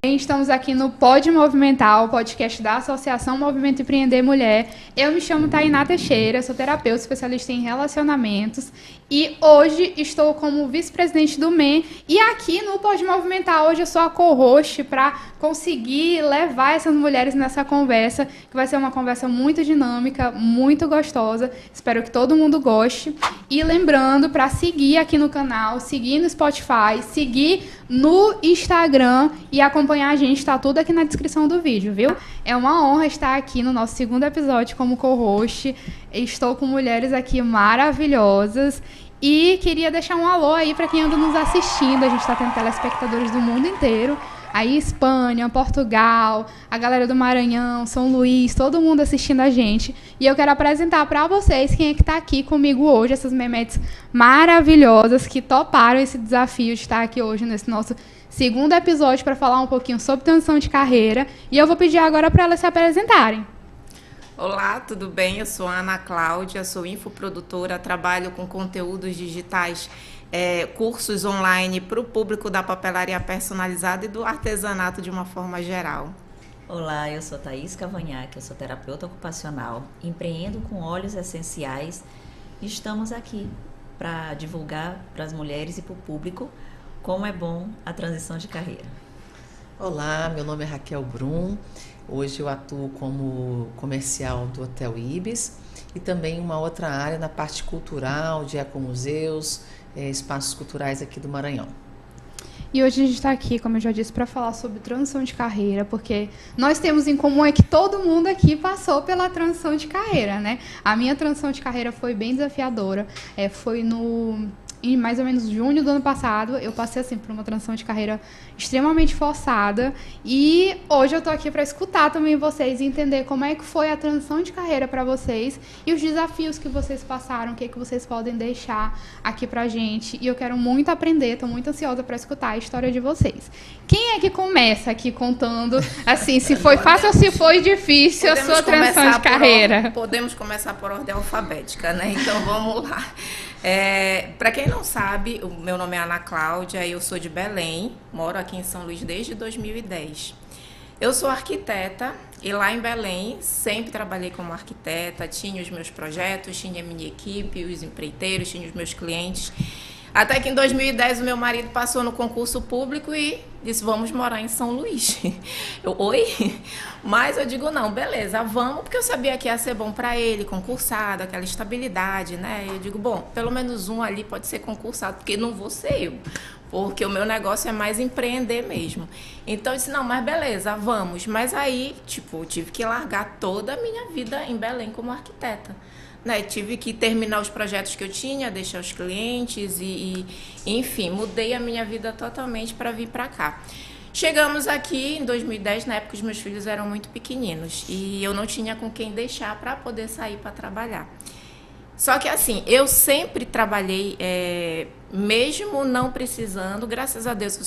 Estamos aqui no Pode Movimentar, o podcast da Associação Movimento Empreender Mulher. Eu me chamo Tainá Teixeira, sou terapeuta especialista em relacionamentos e hoje estou como vice-presidente do MEN. E aqui no Pode Movimentar, hoje eu sou a co-host para conseguir levar essas mulheres nessa conversa, que vai ser uma conversa muito dinâmica, muito gostosa. Espero que todo mundo goste. E lembrando para seguir aqui no canal, seguir no Spotify, seguir no Instagram e acompanhar a gente, tá tudo aqui na descrição do vídeo, viu? É uma honra estar aqui no nosso segundo episódio como co-host. Estou com mulheres aqui maravilhosas e queria deixar um alô aí para quem anda nos assistindo. A gente está tendo telespectadores do mundo inteiro. Aí Espanha, Portugal, a galera do Maranhão, São Luís, todo mundo assistindo a gente. E eu quero apresentar para vocês quem é que está aqui comigo hoje, essas memetes maravilhosas que toparam esse desafio de estar aqui hoje nesse nosso segundo episódio para falar um pouquinho sobre transição de carreira. E eu vou pedir agora para elas se apresentarem. Olá, tudo bem? Eu sou a Ana Cláudia, sou infoprodutora, trabalho com conteúdos digitais, cursos online para o público da papelaria personalizada e do artesanato de uma forma geral. Olá, eu sou Thaís Cavanhaque, eu sou terapeuta ocupacional, empreendo com óleos essenciais e estamos aqui para divulgar para as mulheres e para o público como é bom a transição de carreira. Olá, meu nome é Raquel Brum, hoje eu atuo como comercial do Hotel Ibis e também uma outra área na parte cultural, de ecomuseus, espaços culturais aqui do Maranhão. E hoje a gente está aqui, como eu já disse, para falar sobre transição de carreira, porque nós temos em comum é que todo mundo aqui passou pela transição de carreira, né? A minha transição de carreira foi bem desafiadora, foi em mais ou menos junho do ano passado, eu passei assim por uma transição de carreira extremamente forçada e hoje eu tô aqui para escutar também vocês e entender como é que foi a transição de carreira para vocês e os desafios que vocês passaram, o que vocês podem deixar aqui pra gente. E eu quero muito aprender, tô muito ansiosa para escutar a história de vocês. Quem é que começa aqui contando, assim, se foi fácil ou se foi difícil a sua transição de carreira? Podemos começar por ordem alfabética, né? Então vamos lá. Para quem não sabe, o meu nome é Ana Cláudia, eu sou de Belém, moro aqui em São Luís desde 2010. Eu sou arquiteta e lá em Belém sempre trabalhei como arquiteta, tinha os meus projetos, tinha a minha equipe, os empreiteiros, tinha os meus clientes. Até que em 2010 o meu marido passou no concurso público e disse, vamos morar em São Luís. Oi? Mas eu digo, não, beleza, vamos, porque eu sabia que ia ser bom para ele, concursado, aquela estabilidade, né? Eu digo, bom, pelo menos um ali pode ser concursado, porque não vou ser eu, porque o meu negócio é mais empreender mesmo. Então eu disse, não, mas beleza, vamos. Mas aí, eu tive que largar toda a minha vida em Belém como arquiteta. Né, tive que terminar os projetos que eu tinha, deixar os clientes enfim, mudei a minha vida totalmente para vir para cá. Chegamos aqui em 2010, na época os meus filhos eram muito pequeninos e eu não tinha com quem deixar para poder sair para trabalhar. Só que assim, eu sempre trabalhei, mesmo não precisando, graças a Deus,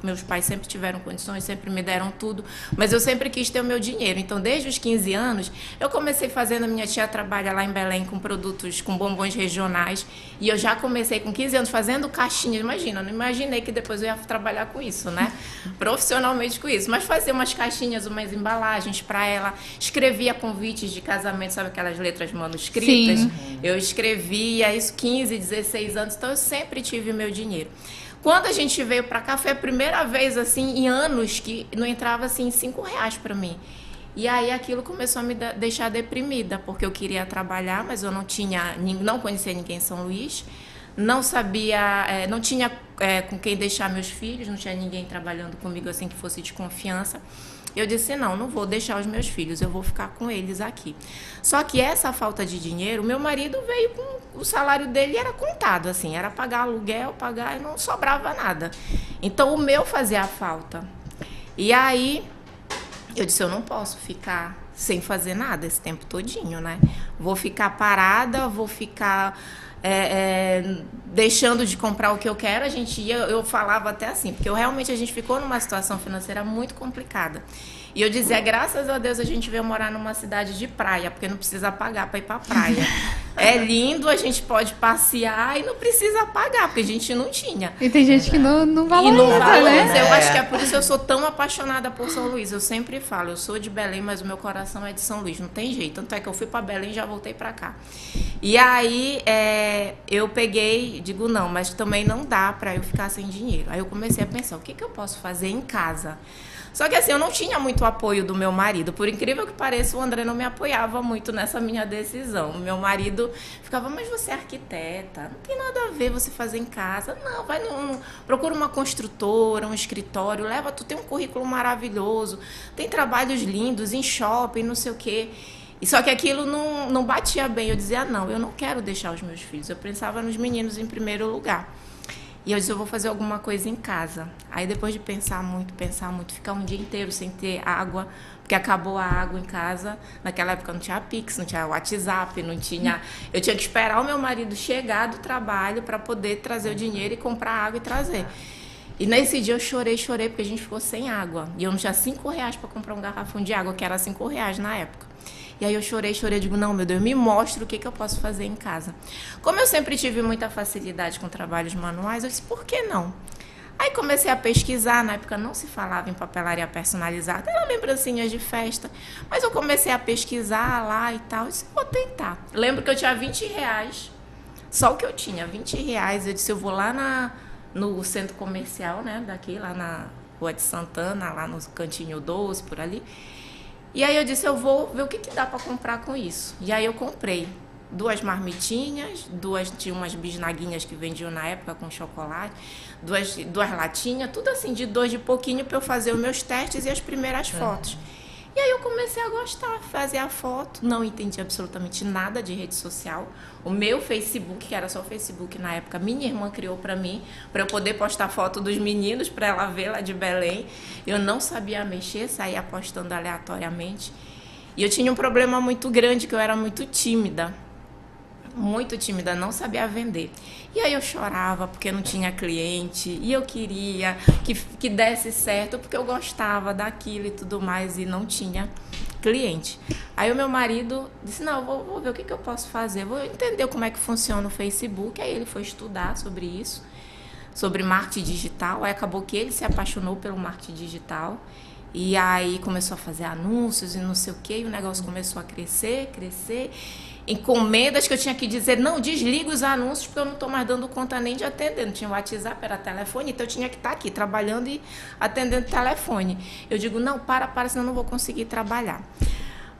meus pais sempre tiveram condições, sempre me deram tudo, mas eu sempre quis ter o meu dinheiro. Então, desde os 15 anos, eu comecei fazendo, a minha tia trabalha lá em Belém com produtos, com bombons regionais, e eu já comecei com 15 anos fazendo caixinhas. Imagina, eu não imaginei que depois eu ia trabalhar com isso, né? Profissionalmente com isso, mas fazia umas caixinhas, umas embalagens para ela, escrevia convites de casamento, sabe aquelas letras manuscritas? Sim. Eu escrevia isso 15, 16 anos, então eu sempre tive meu dinheiro. Quando a gente veio para cá, foi a primeira vez, assim, em anos, que não entrava, assim, R$5 para mim. E aí aquilo começou a me deixar deprimida, porque eu queria trabalhar, mas eu não conhecia ninguém em São Luís, não sabia, não tinha com quem deixar meus filhos, não tinha ninguém trabalhando comigo, assim, que fosse de confiança. Eu disse, não vou deixar os meus filhos, eu vou ficar com eles aqui. Só que essa falta de dinheiro, meu marido veio com o salário dele, era contado, assim, era pagar aluguel, e não sobrava nada. Então, o meu fazia falta. E aí, eu disse, eu não posso ficar sem fazer nada esse tempo todinho, né? Vou ficar parada, vou ficar deixando de comprar o que eu quero, a gente ia, eu falava até assim, porque realmente a gente ficou numa situação financeira muito complicada. E eu dizia, graças a Deus a gente veio morar numa cidade de praia, porque não precisa pagar para ir para praia. É lindo, a gente pode passear e não precisa pagar, porque a gente não tinha. E tem gente que não valoriza, E não valoriza, né? eu acho que é por isso que eu sou tão apaixonada por São Luís. Eu sempre falo, eu sou de Belém, mas o meu coração é de São Luís, não tem jeito. Tanto é que eu fui para Belém e já voltei para cá. E aí eu peguei, digo, não, mas também não dá para eu ficar sem dinheiro. Aí eu comecei a pensar, o que eu posso fazer em casa? Só que assim, eu não tinha muito apoio do meu marido. Por incrível que pareça, o André não me apoiava muito nessa minha decisão. O meu marido ficava, mas você é arquiteta, não tem nada a ver você fazer em casa. Não, vai procura uma construtora, um escritório, leva, tu tem um currículo maravilhoso, tem trabalhos lindos em shopping, não sei o quê. E só que aquilo não batia bem. Eu dizia, não, eu não quero deixar os meus filhos. Eu pensava nos meninos em primeiro lugar. E eu disse, eu vou fazer alguma coisa em casa. Aí depois de pensar muito, ficar um dia inteiro sem ter água, porque acabou a água em casa. Naquela época não tinha Pix, não tinha WhatsApp, não tinha... Eu tinha que esperar o meu marido chegar do trabalho para poder trazer o dinheiro e comprar água e trazer. E nesse dia eu chorei, porque a gente ficou sem água. E eu não tinha R$5 para comprar um garrafão de água, que era R$5 na época. E aí eu chorei, eu digo, não, meu Deus, me mostra o que eu posso fazer em casa. Como eu sempre tive muita facilidade com trabalhos manuais, eu disse, por que não? Aí comecei a pesquisar, na época não se falava em papelaria personalizada, eram lembrancinhas de festa, mas eu comecei a pesquisar lá e tal, eu disse, vou tentar. Lembro que eu tinha R$20, só o que eu tinha, R$20, eu disse, eu vou lá no centro comercial, né, daqui, lá na Rua de Santana, lá no Cantinho Doce, por ali. E aí eu disse, eu vou ver o que dá para comprar com isso. E aí eu comprei 2 marmitinhas, tinha umas bisnaguinhas que vendiam na época com chocolate, duas latinhas, tudo assim, de 2 de pouquinho para eu fazer os meus testes e as primeiras fotos. E aí eu comecei a gostar, fazer a foto, não entendi absolutamente nada de rede social. O meu Facebook, que era só o Facebook na época, minha irmã criou para mim, para eu poder postar foto dos meninos, para ela ver lá de Belém. Eu não sabia mexer, saía postando aleatoriamente. E eu tinha um problema muito grande, que eu era muito tímida, não sabia vender. E aí eu chorava porque não tinha cliente, e eu queria que desse certo, porque eu gostava daquilo e tudo mais, e não tinha cliente. Aí o meu marido disse, não, vou ver o que eu posso fazer, vou entender como é que funciona o Facebook. Aí ele foi estudar sobre isso, sobre marketing digital. Aí acabou que ele se apaixonou pelo marketing digital, e aí começou a fazer anúncios e não sei o quê, e o negócio começou a crescer, encomendas que eu tinha que dizer, não, desliga os anúncios, porque eu não estou mais dando conta nem de atender. Não tinha WhatsApp, era telefone, então eu tinha que estar aqui trabalhando e atendendo telefone. Eu digo, não, para, senão eu não vou conseguir trabalhar.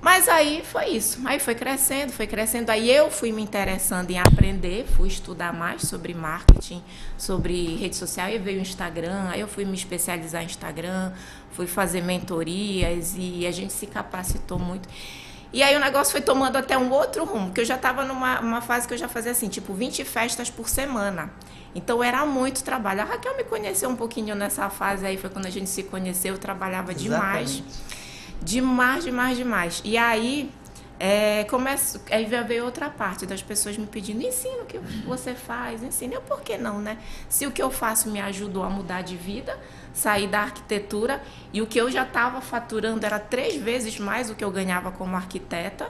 Mas aí foi isso, aí foi crescendo, aí eu fui me interessando em aprender, fui estudar mais sobre marketing, sobre rede social, aí veio o Instagram, aí eu fui me especializar em Instagram, fui fazer mentorias e a gente se capacitou muito. E aí o negócio foi tomando até um outro rumo, que eu já estava numa fase que eu já fazia assim, tipo 20 festas por semana. Então era muito trabalho. A Raquel me conheceu um pouquinho nessa fase aí, foi quando a gente se conheceu, eu trabalhava demais. Demais. E aí, aí veio outra parte das pessoas me pedindo, ensina o que você faz, ensina. Eu, por que não, né? Se o que eu faço me ajudou a mudar de vida, sair da arquitetura, e o que eu já estava faturando era 3 vezes mais o que eu ganhava como arquiteta,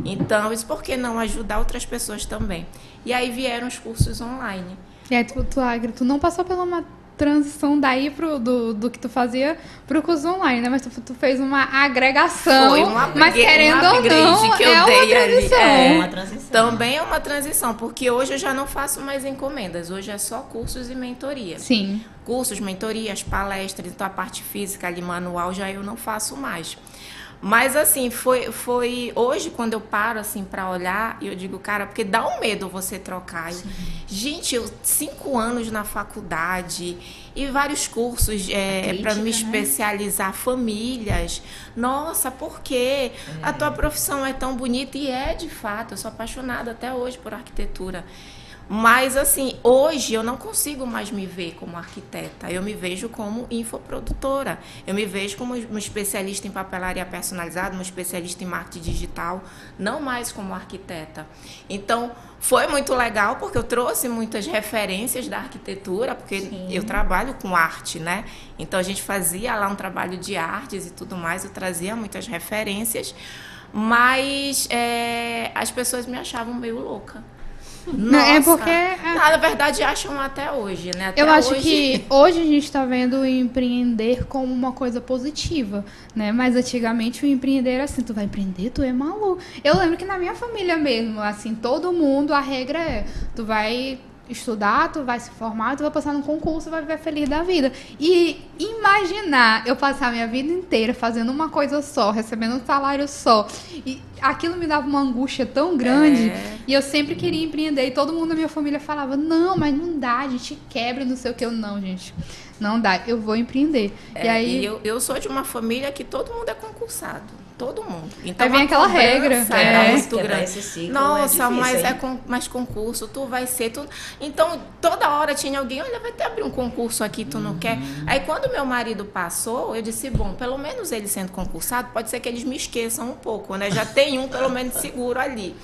então, isso por que não ajudar outras pessoas também? E aí vieram os cursos online. E aí tu não passou pela uma transição daí do que tu fazia pro curso online, né? Mas tu fez uma agregação. Foi mas querendo ou não, que eu dei ali. Uma transição. Também é uma transição, porque hoje eu já não faço mais encomendas, hoje é só cursos e mentoria. Sim. Cursos, mentorias, palestras, então a parte física ali, manual, já eu não faço mais. Mas assim, foi hoje quando eu paro assim para olhar, e eu digo, cara, porque dá um medo você trocar. Gente, eu 5 anos na faculdade e vários cursos para me especializar, famílias. Nossa, por quê? A tua profissão é tão bonita, e de fato, eu sou apaixonada até hoje por arquitetura. Mas, assim, hoje eu não consigo mais me ver como arquiteta. Eu me vejo como infoprodutora. Eu me vejo como uma especialista em papelaria personalizada, uma especialista em marketing digital, não mais como arquiteta. Então, foi muito legal, porque eu trouxe muitas referências da arquitetura, porque Sim. eu trabalho com arte, né? Então, a gente fazia lá um trabalho de artes e tudo mais, eu trazia muitas referências, mas as pessoas me achavam meio louca. Nossa, É porque na verdade acham até hoje, né? Até eu acho hoje... que hoje a gente está vendo o empreender como uma coisa positiva, né? Mas antigamente o empreender era assim, tu vai empreender, tu é maluco. Eu lembro que na minha família mesmo, assim, todo mundo, a regra é, tu vai estudar, tu vai se formar, tu vai passar num concurso, vai viver feliz da vida. E imaginar eu passar minha vida inteira fazendo uma coisa só, recebendo um salário só, e aquilo me dava uma angústia tão grande, e eu sempre queria empreender, e todo mundo da minha família falava, não, mas não dá, a gente quebra, não sei o que. Eu, não, gente, não dá, eu vou empreender. E aí... eu sou de uma família que todo mundo é concursado. Todo mundo. Então, aí vem aquela regra. Muito grande. Esse ciclo Nossa, difícil, mas hein? mais concurso, tu vai ser... Então, toda hora tinha alguém, olha, vai ter abrir um concurso aqui, tu não quer? Aí, quando meu marido passou, eu disse, bom, pelo menos ele sendo concursado, pode ser que eles me esqueçam um pouco, né? Já tem um, pelo menos, seguro ali.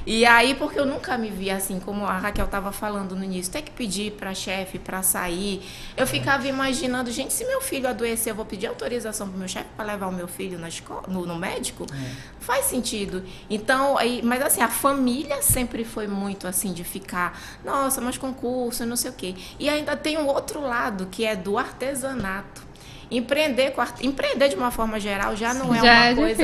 E aí, porque eu nunca me via assim, como a Raquel estava falando no início, ter que pedir para chefe para sair. Eu ficava imaginando, gente, se meu filho adoecer, eu vou pedir autorização para o meu chefe para levar o meu filho na escola, no médico? Faz sentido. Então, mas assim, a família sempre foi muito assim, de ficar, nossa, mas concurso, não sei o quê. E ainda tem um outro lado, que é do artesanato. Empreender de uma forma geral já não é uma coisa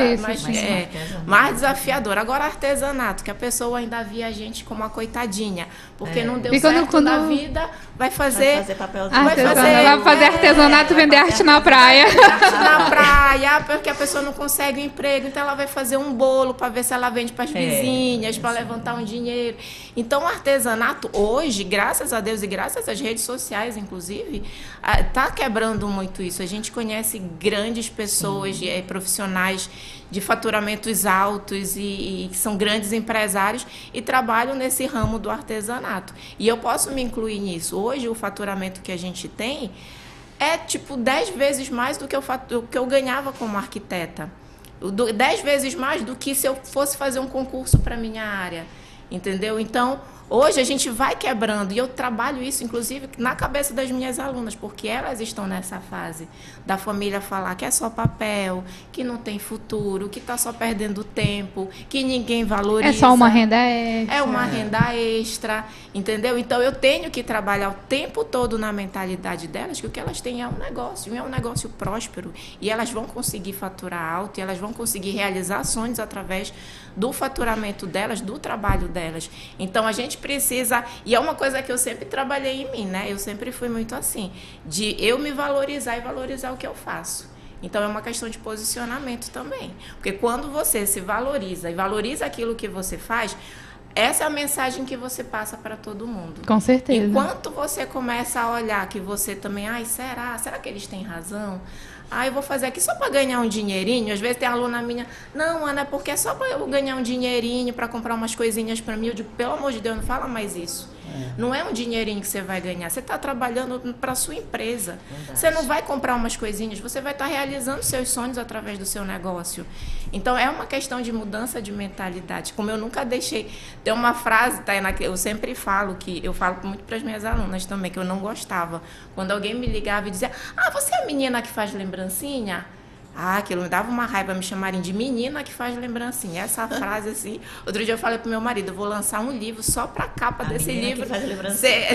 mais desafiadora. Agora, artesanato, que a pessoa ainda via a gente como uma coitadinha, porque não deu certo na vida, vai fazer papel de vai fazer artesanato, vender arte na praia. Arte na praia, porque a pessoa não consegue um emprego, então ela vai fazer um bolo para ver se ela vende para as vizinhas, para levantar um dinheiro. Então, o artesanato hoje, graças a Deus e graças às redes sociais, inclusive, está quebrando muito isso. A gente conhece grandes pessoas, profissionais de faturamentos altos e que são grandes empresários e trabalham nesse ramo do artesanato. E eu posso me incluir nisso. Hoje, o faturamento que a gente tem é tipo 10 vezes mais do que eu ganhava como arquiteta. 10 vezes mais do que se eu fosse fazer um concurso para a minha área. Entendeu? Então, hoje a gente vai quebrando, e eu trabalho isso, inclusive, na cabeça das minhas alunas, porque elas estão nessa fase da família falar que é só papel, que não tem futuro, que está só perdendo tempo, que ninguém valoriza. É só uma renda extra. É uma renda extra, entendeu? Então, eu tenho que trabalhar o tempo todo na mentalidade delas que o que elas têm é um negócio próspero, e elas vão conseguir faturar alto, e elas vão conseguir realizar sonhos através do faturamento delas, do trabalho delas. Então, a gente precisa, e é uma coisa que eu sempre trabalhei em mim, né? Eu sempre fui muito assim, de eu me valorizar e valorizar o que eu faço. Então, é uma questão de posicionamento também. Porque quando você se valoriza e valoriza aquilo que você faz, essa é a mensagem que você passa para todo mundo. Com certeza. Enquanto você começa a olhar que você também, será que eles têm razão? Eu vou fazer aqui só para ganhar um dinheirinho. Às vezes tem aluna minha, não, Ana, é porque é só para eu ganhar um dinheirinho, para comprar umas coisinhas para mim. Eu digo, pelo amor de Deus, não fala mais isso. Não é um dinheirinho que você vai ganhar. Você está trabalhando para a sua empresa. Verdade. Você não vai comprar umas coisinhas, você vai estar realizando seus sonhos através do seu negócio. Então, é uma questão de mudança de mentalidade. Como eu nunca deixei... Tem uma frase, Tainá, que eu sempre falo, que eu falo muito para as minhas alunas também, que eu não gostava. Quando alguém me ligava e dizia, você é a menina que faz lembrancinha? Aquilo me dava uma raiva, me chamarem de menina que faz lembrancinha. Essa frase, assim... Outro dia eu falei pro meu marido, eu vou lançar um livro só pra capa desse livro. Que faz lembrancinha.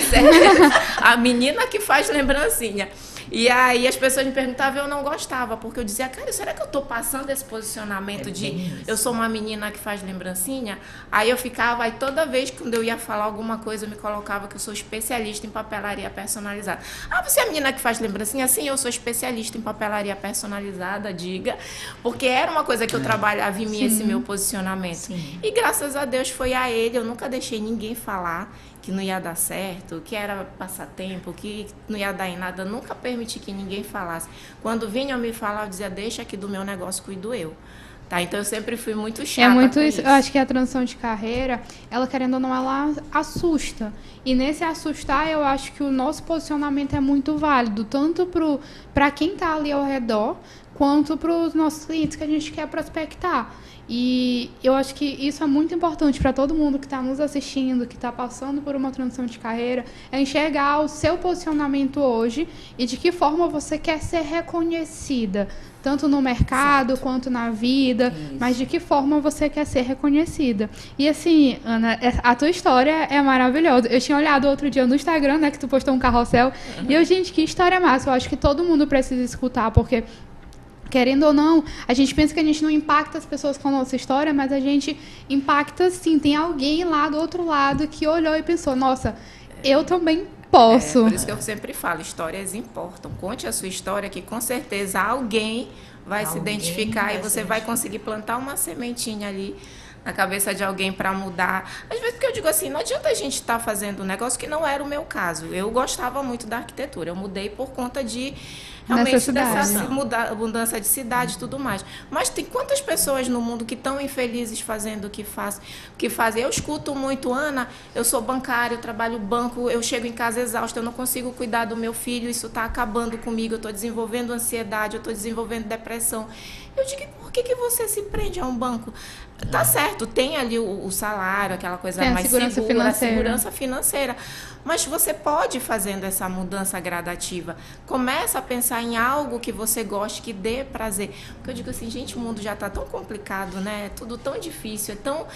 A menina que faz lembrancinha. E aí as pessoas me perguntavam, eu não gostava, porque eu dizia, cara, será que eu tô passando esse posicionamento de eu sou uma menina que faz lembrancinha? Aí eu ficava, aí toda vez que eu ia falar alguma coisa, eu me colocava que eu sou especialista em papelaria personalizada. Você é a menina que faz lembrancinha? Sim, eu sou especialista em papelaria personalizada, diga, porque era uma coisa que eu trabalhava em mim, esse meu posicionamento. Sim. E graças a Deus foi a ele, eu nunca deixei ninguém falar que não ia dar certo, que era passatempo, que não ia dar em nada, nunca permiti que ninguém falasse. Quando vinham me falar, eu dizia, deixa que do meu negócio cuido eu. Tá? Então eu sempre fui muito chata É muito com isso. isso. Eu acho que a transição de carreira, ela querendo ou não, ela assusta. E nesse assustar, eu acho que o nosso posicionamento é muito válido, tanto para quem está ali ao redor, quanto para os nossos clientes que a gente quer prospectar. E eu acho que isso é muito importante para todo mundo que está nos assistindo, que está passando por uma transição de carreira, é enxergar o seu posicionamento hoje e de que forma você quer ser reconhecida, tanto no mercado quanto na vida, mas de que forma você quer ser reconhecida. E assim, Ana, a tua história é maravilhosa. Eu tinha olhado outro dia no Instagram, né, que tu postou um carrossel, e eu, gente, que história massa. Eu acho que todo mundo precisa escutar, porque querendo ou não, a gente pensa que a gente não impacta as pessoas com a nossa história, mas a gente impacta sim. Tem alguém lá do outro lado que olhou e pensou, nossa, eu também posso. Por isso que eu sempre falo, histórias importam. Conte a sua história que com certeza alguém vai se identificar e você vai conseguir plantar uma sementinha ali na cabeça de alguém para mudar. Às vezes, porque eu digo assim, não adianta a gente estar fazendo um negócio que não era o meu caso. Eu gostava muito da arquitetura, eu mudei por conta de realmente dessa mudança de cidade e tudo mais. Mas tem quantas pessoas no mundo que estão infelizes fazendo o que fazem? Eu escuto muito, Ana, eu sou bancária, eu trabalho banco, eu chego em casa exausta, eu não consigo cuidar do meu filho, isso está acabando comigo, eu estou desenvolvendo ansiedade, eu estou desenvolvendo depressão. Eu digo, por que você se prende a um banco? Tá certo, tem ali o salário, aquela coisa tem mais segurança segura, financeira. a segurança financeira. Mas você pode ir fazendo essa mudança gradativa. Começa a pensar em algo que você goste, que dê prazer. Porque eu digo assim, gente, o mundo já está tão complicado, né? É tudo tão difícil, é tão...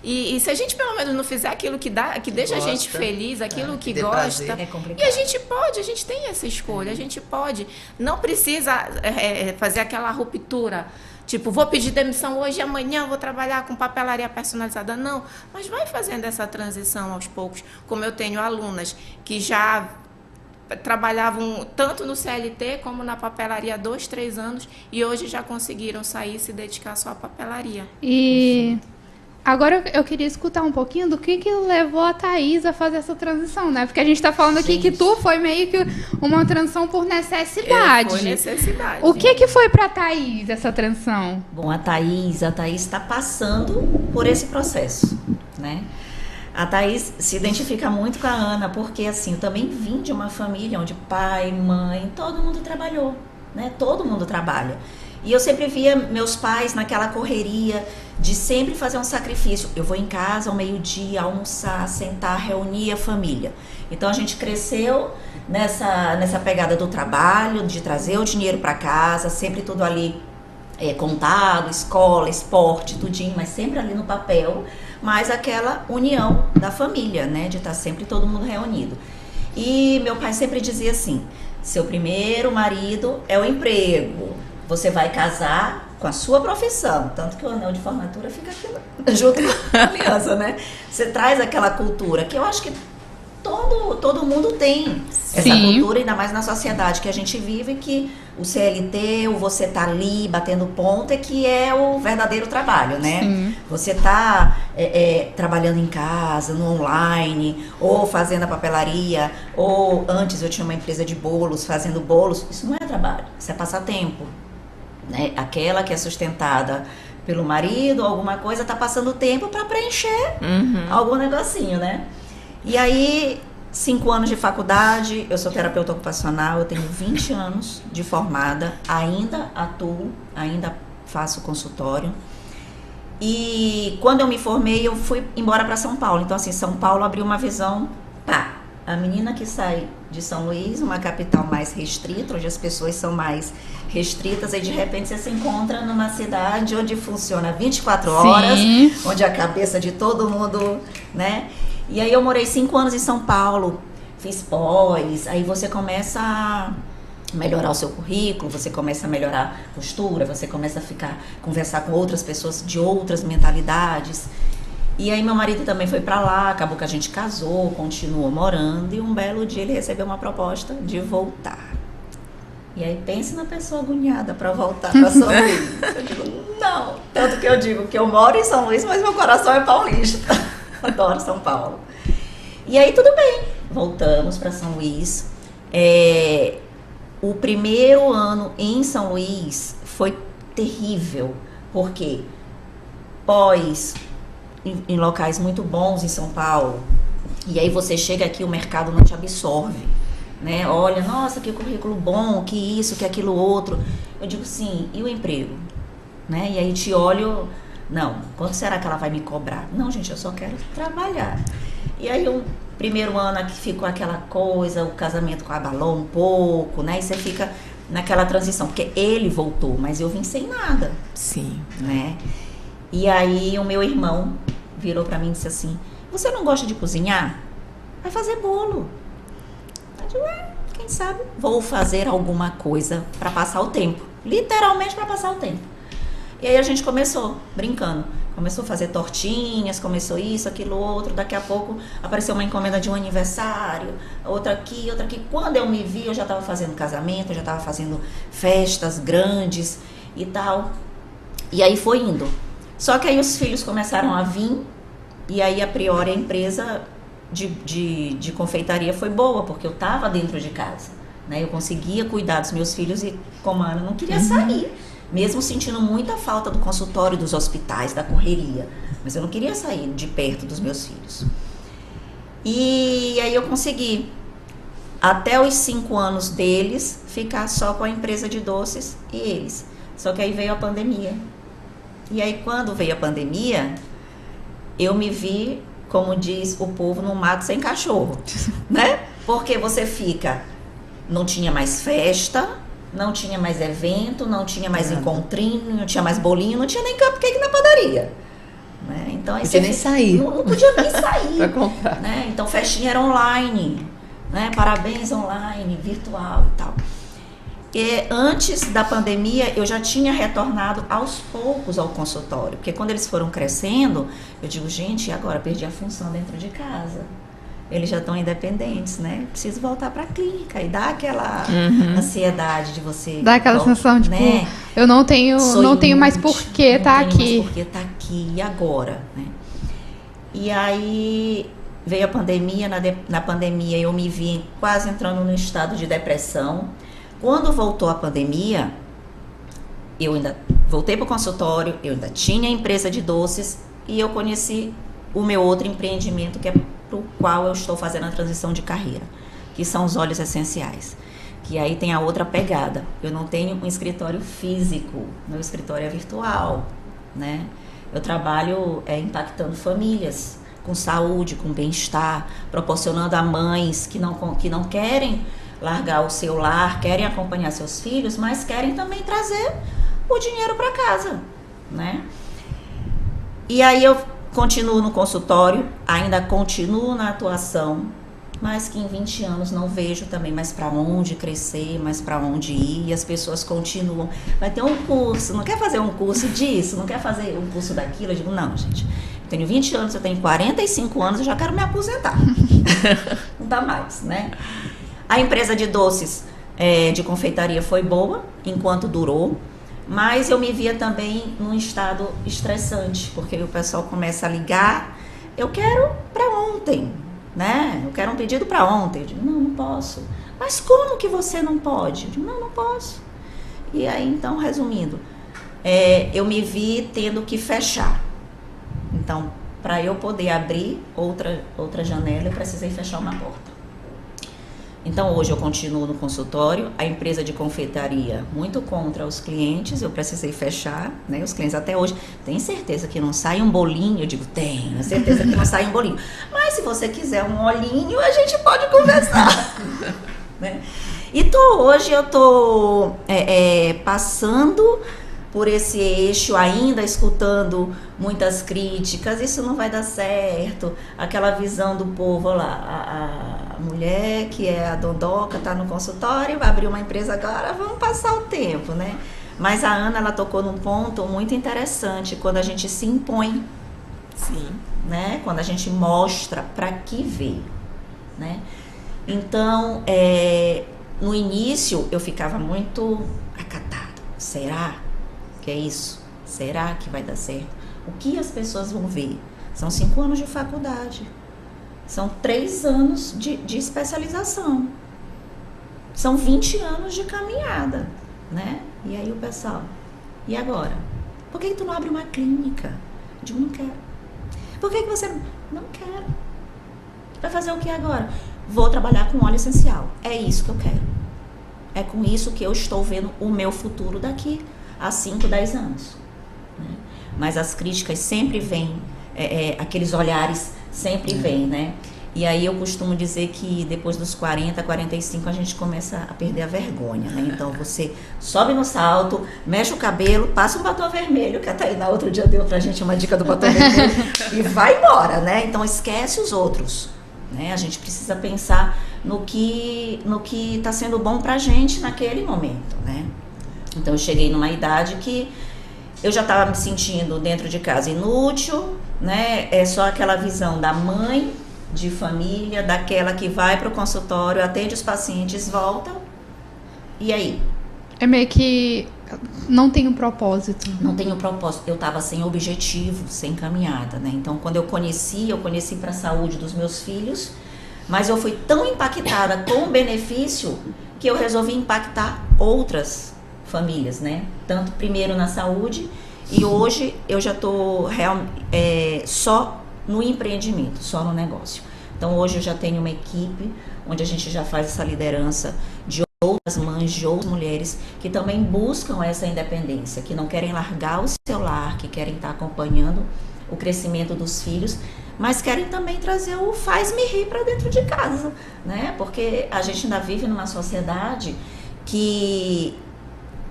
E se a gente pelo menos não fizer aquilo que deixa a gente feliz, aquilo que gosta, e a gente tem essa escolha, a gente pode. Não precisa fazer aquela ruptura. Tipo, vou pedir demissão hoje e amanhã vou trabalhar com papelaria personalizada. Não, mas vai fazendo essa transição aos poucos. Como eu tenho alunas que já trabalhavam tanto no CLT como na papelaria há 2, 3 anos e hoje já conseguiram sair e se dedicar só à papelaria. E agora eu queria escutar um pouquinho do que levou a Thaís a fazer essa transição, né? Porque a gente está falando aqui que tu foi meio que uma transição por necessidade. Foi necessidade. O que foi para a Thaís essa transição? Bom, a Thaís está passando por esse processo, né? A Thaís se identifica muito com a Ana, porque assim, eu também vim de uma família onde pai, mãe, todo mundo trabalhou, né? Todo mundo trabalha. E eu sempre via meus pais naquela correria de sempre fazer um sacrifício. Eu vou em casa ao meio-dia, almoçar, sentar, reunir a família. Então a gente cresceu nessa pegada do trabalho, de trazer o dinheiro para casa, sempre tudo ali contado, escola, esporte, tudinho, mas sempre ali no papel, mas aquela união da família, né, de estar sempre todo mundo reunido. E meu pai sempre dizia assim, seu primeiro marido é o emprego, você vai casar com a sua profissão, tanto que o anel de formatura fica aqui junto com a aliança, né? Você traz aquela cultura, que eu acho que todo mundo tem essa cultura, ainda mais na sociedade que a gente vive, que o CLT, o você tá ali batendo ponto, é que é o verdadeiro trabalho, né? Sim. Você tá trabalhando em casa, no online, ou fazendo a papelaria, ou antes eu tinha uma empresa de bolos, fazendo bolos, isso não é trabalho, isso é passatempo. Né? Aquela que é sustentada pelo marido, alguma coisa, tá passando tempo para preencher algum negocinho, né? E aí, 5 anos de faculdade, eu sou terapeuta ocupacional, eu tenho 20 anos de formada, ainda atuo, ainda faço consultório. E quando eu me formei, eu fui embora para São Paulo. Então, assim, São Paulo abriu uma visão, a menina que sai de São Luís, uma capital mais restrita, onde as pessoas são mais restritas, e de repente você se encontra numa cidade onde funciona 24 horas, onde a cabeça de todo mundo, né? E aí eu morei 5 anos em São Paulo, fiz pós, aí você começa a melhorar o seu currículo, você começa a melhorar a postura, você começa a conversar com outras pessoas de outras mentalidades. E aí meu marido também foi pra lá, acabou que a gente casou, continuou morando, e um belo dia ele recebeu uma proposta de voltar. E aí pense na pessoa agoniada pra voltar pra São Luís. Eu digo, não. Tanto que eu digo que eu moro em São Luís, mas meu coração é paulista. Adoro São Paulo. E aí tudo bem, voltamos pra São Luís. O primeiro ano em São Luís foi terrível, Porque em locais muito bons em São Paulo, e aí você chega aqui, o mercado não te absorve, né? Olha, nossa, que currículo bom, que isso, que aquilo outro. Eu digo, sim, e o emprego? Né? E aí te olho, não, quanto será que ela vai me cobrar? Não, gente, eu só quero trabalhar. E aí o primeiro ano aqui ficou aquela coisa, o casamento abalou um pouco, né? E você fica naquela transição, porque ele voltou, mas eu vim sem nada. Sim. Né? E aí o meu irmão virou pra mim e disse assim, você não gosta de cozinhar? Vai fazer bolo. Eu digo, quem sabe vou fazer alguma coisa pra passar o tempo. Literalmente pra passar o tempo. E aí a gente começou, brincando. Começou a fazer tortinhas, começou isso, aquilo, outro. Daqui a pouco apareceu uma encomenda de um aniversário, outra aqui, outra aqui. Quando eu me vi, eu já estava fazendo casamento, eu já estava fazendo festas grandes e tal. E aí foi indo. Só que aí os filhos começaram a vir, e aí a priori a empresa de confeitaria foi boa, porque eu estava dentro de casa, né? Eu conseguia cuidar dos meus filhos e, como a Ana, não queria sair. Mesmo sentindo muita falta do consultório, dos hospitais, da correria. Mas eu não queria sair de perto dos meus filhos. E aí eu consegui, até os 5 anos deles, ficar só com a empresa de doces e eles. Só que aí veio a pandemia. E aí quando veio a pandemia, eu me vi, como diz o povo, no mato sem cachorro. Né? Porque você fica, não tinha mais festa, não tinha mais evento, não tinha mais encontrinho, não tinha mais bolinho, não tinha nem cupcake na padaria. Né? Então, aí podia nem sair. Não podia nem sair. Pra comprar. Né? Então, festinha era online, né? Parabéns online, virtual e tal. E antes da pandemia, eu já tinha retornado aos poucos ao consultório, porque quando eles foram crescendo, eu digo, gente, agora perdi a função dentro de casa. Eles já estão independentes, né? Preciso voltar para a clínica e dar aquela ansiedade de você... Dá aquela sensação, tipo, né? Eu não tenho mais por que tá aqui. Não tenho mais por que tá aqui, e agora? Né? E aí veio a pandemia, na pandemia eu me vi quase entrando num estado de depressão. Quando voltou a pandemia, eu ainda voltei para o consultório, eu ainda tinha a empresa de doces e eu conheci o meu outro empreendimento, que é pro qual eu estou fazendo a transição de carreira, que são os óleos essenciais. Que aí tem a outra pegada. Eu não tenho um escritório físico, meu escritório é virtual, né? Eu trabalho impactando famílias, com saúde, com bem-estar, proporcionando a mães que não querem largar o seu lar, querem acompanhar seus filhos, mas querem também trazer o dinheiro para casa, né? E aí eu continuo no consultório, ainda continuo na atuação, mas que em 20 anos não vejo também mais para onde crescer, mais para onde ir, e as pessoas continuam. Vai ter um curso, não quer fazer um curso disso, não quer fazer um curso daquilo? Eu digo, não, gente, eu tenho 20 anos, eu tenho 45 anos, eu já quero me aposentar. Não dá mais, né? A empresa de doces, de confeitaria foi boa, enquanto durou. Mas eu me via também num estado estressante, porque o pessoal começa a ligar, eu quero para ontem, né? Eu quero um pedido para ontem. Eu digo, não posso. Mas como que você não pode? Eu digo, não posso. E aí, então, resumindo, eu me vi tendo que fechar. Então, para eu poder abrir outra janela, eu precisei fechar uma porta. Então, hoje eu continuo no consultório, a empresa de confeitaria muito contra os clientes, eu precisei fechar, né? Os clientes até hoje, tem certeza que não sai um bolinho? Eu digo, tenho certeza que não sai um bolinho. Mas se você quiser um olhinho, a gente pode conversar. Né? E hoje eu tô passando por esse eixo, ainda escutando muitas críticas, isso não vai dar certo, aquela visão do povo, olha lá, a mulher que é a dondoca, está no consultório, vai abrir uma empresa agora, vamos passar o tempo, né? Mas a Ana, ela tocou num ponto muito interessante, quando a gente se impõe, sim, né? Quando a gente mostra para que veio, né? Então, no início, eu ficava muito acatado, será que é isso? Será que vai dar certo? O que as pessoas vão ver? São 5 anos de faculdade. São 3 anos de especialização. São 20 anos de caminhada, né? E aí o pessoal, e agora? Por que tu não abre uma clínica? Eu digo, não quero. Por que você não quero? Vai fazer o que agora? Vou trabalhar com óleo essencial. É isso que eu quero. É com isso que eu estou vendo o meu futuro daqui a 5, 10 anos. Né? Mas as críticas sempre vêm, aqueles olhares sempre vêm, né? E aí eu costumo dizer que depois dos 40, 45 a gente começa a perder a vergonha, né? Então você sobe no salto, mexe o cabelo, passa um batom vermelho, que a Tainá outro dia deu pra gente uma dica do batom vermelho, e vai embora, né? Então esquece os outros, né? A gente precisa pensar no que tá sendo bom pra gente naquele momento, né? Então eu cheguei numa idade que eu já estava me sentindo dentro de casa inútil, né? É só aquela visão da mãe de família, daquela que vai para o consultório, atende os pacientes, volta, e aí? É meio que não tem um propósito. Não tem um propósito. Eu estava sem objetivo, sem caminhada, né? Então, quando eu conheci para a saúde dos meus filhos, mas eu fui tão impactada com o benefício que eu resolvi impactar outras famílias, né? Tanto primeiro na saúde, e hoje eu já estou só no empreendimento, só no negócio. Então hoje eu já tenho uma equipe onde a gente já faz essa liderança de outras mães, de outras mulheres que também buscam essa independência, que não querem largar o seu lar, que querem estar acompanhando o crescimento dos filhos, mas querem também trazer o faz-me rir para dentro de casa, né? Porque a gente ainda vive numa sociedade que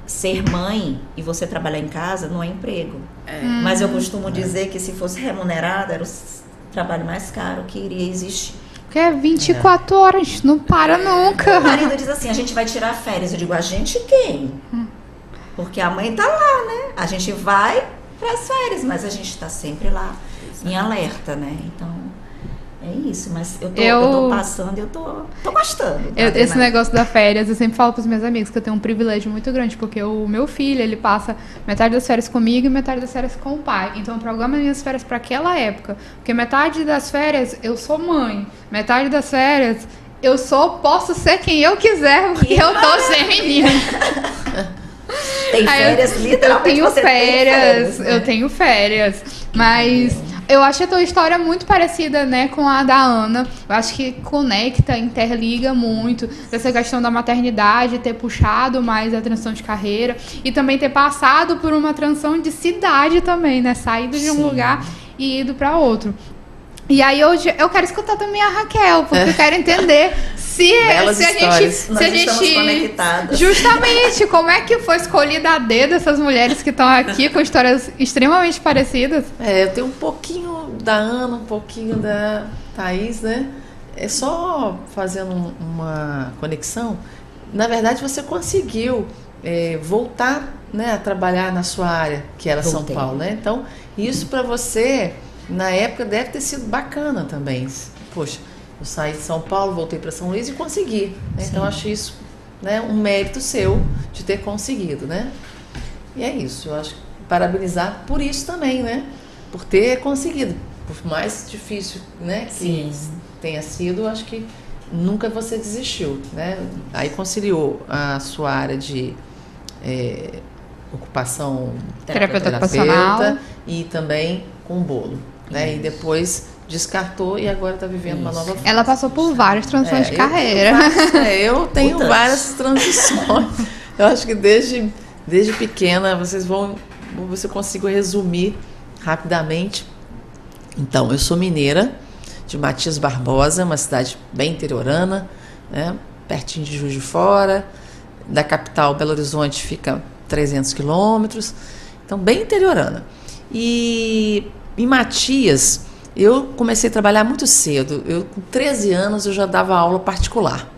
ser mãe e você trabalhar em casa não é emprego. Mas eu costumo dizer que se fosse remunerada, era o trabalho mais caro que iria existir. Porque é 24 horas, não para nunca. Meu marido diz assim, a gente vai tirar férias. Eu digo, a gente quem? Porque a mãe tá lá, né? A gente vai para as férias, mas a gente tá sempre lá, em alerta, né? Então, é isso. Mas eu tô passando e eu tô gostando. Esse negócio da férias, eu sempre falo pros meus amigos que eu tenho um privilégio muito grande, porque o meu filho, ele passa metade das férias comigo e metade das férias com o pai. Então eu programo as minhas férias para aquela época. Porque metade das férias eu sou mãe, metade das férias posso ser quem eu quiser, porque eu tô sem menino. Tem férias, literalmente você tem férias, né? Eu tenho férias, mas eu acho a tua história muito parecida, né, com a da Ana. Eu acho que conecta, interliga muito dessa questão da maternidade, ter puxado mais a transição de carreira e também ter passado por uma transição de cidade também, né, saído de um lugar e ido para outro. E aí hoje eu quero escutar também a Raquel, porque eu quero entender se a gente conectadas. Justamente, como é que foi escolhida a dedo essas mulheres que estão aqui com histórias extremamente parecidas? Eu tenho um pouquinho da Ana, um pouquinho da Thaís, né? É só fazendo uma conexão. Na verdade, você conseguiu voltar, né, a trabalhar na sua área, que era São Paulo, né? Então, isso para você, na época, deve ter sido bacana também. Poxa, eu saí de São Paulo, voltei para São Luís e consegui, né? Então, acho isso, né, um mérito seu de ter conseguido, né? E é isso, eu acho que parabenizar por isso também, né? Por ter conseguido. Por mais difícil, né, que tenha sido, eu acho que nunca você desistiu, né? Aí conciliou a sua área de ocupação terapeuta ocupacional e também com o bolo, né? E depois descartou e agora está vivendo uma nova fase. Ela passou por várias transições de carreira. Eu tenho várias transições. Eu acho que desde pequena você conseguiu resumir rapidamente. Então, eu sou mineira, de Matias Barbosa, uma cidade bem interiorana, né? Pertinho de Juiz de Fora. Da capital, Belo Horizonte, fica 300 quilômetros. Então, bem interiorana. E em Matias, eu comecei a trabalhar muito cedo. Com 13 anos, eu já dava aula particular.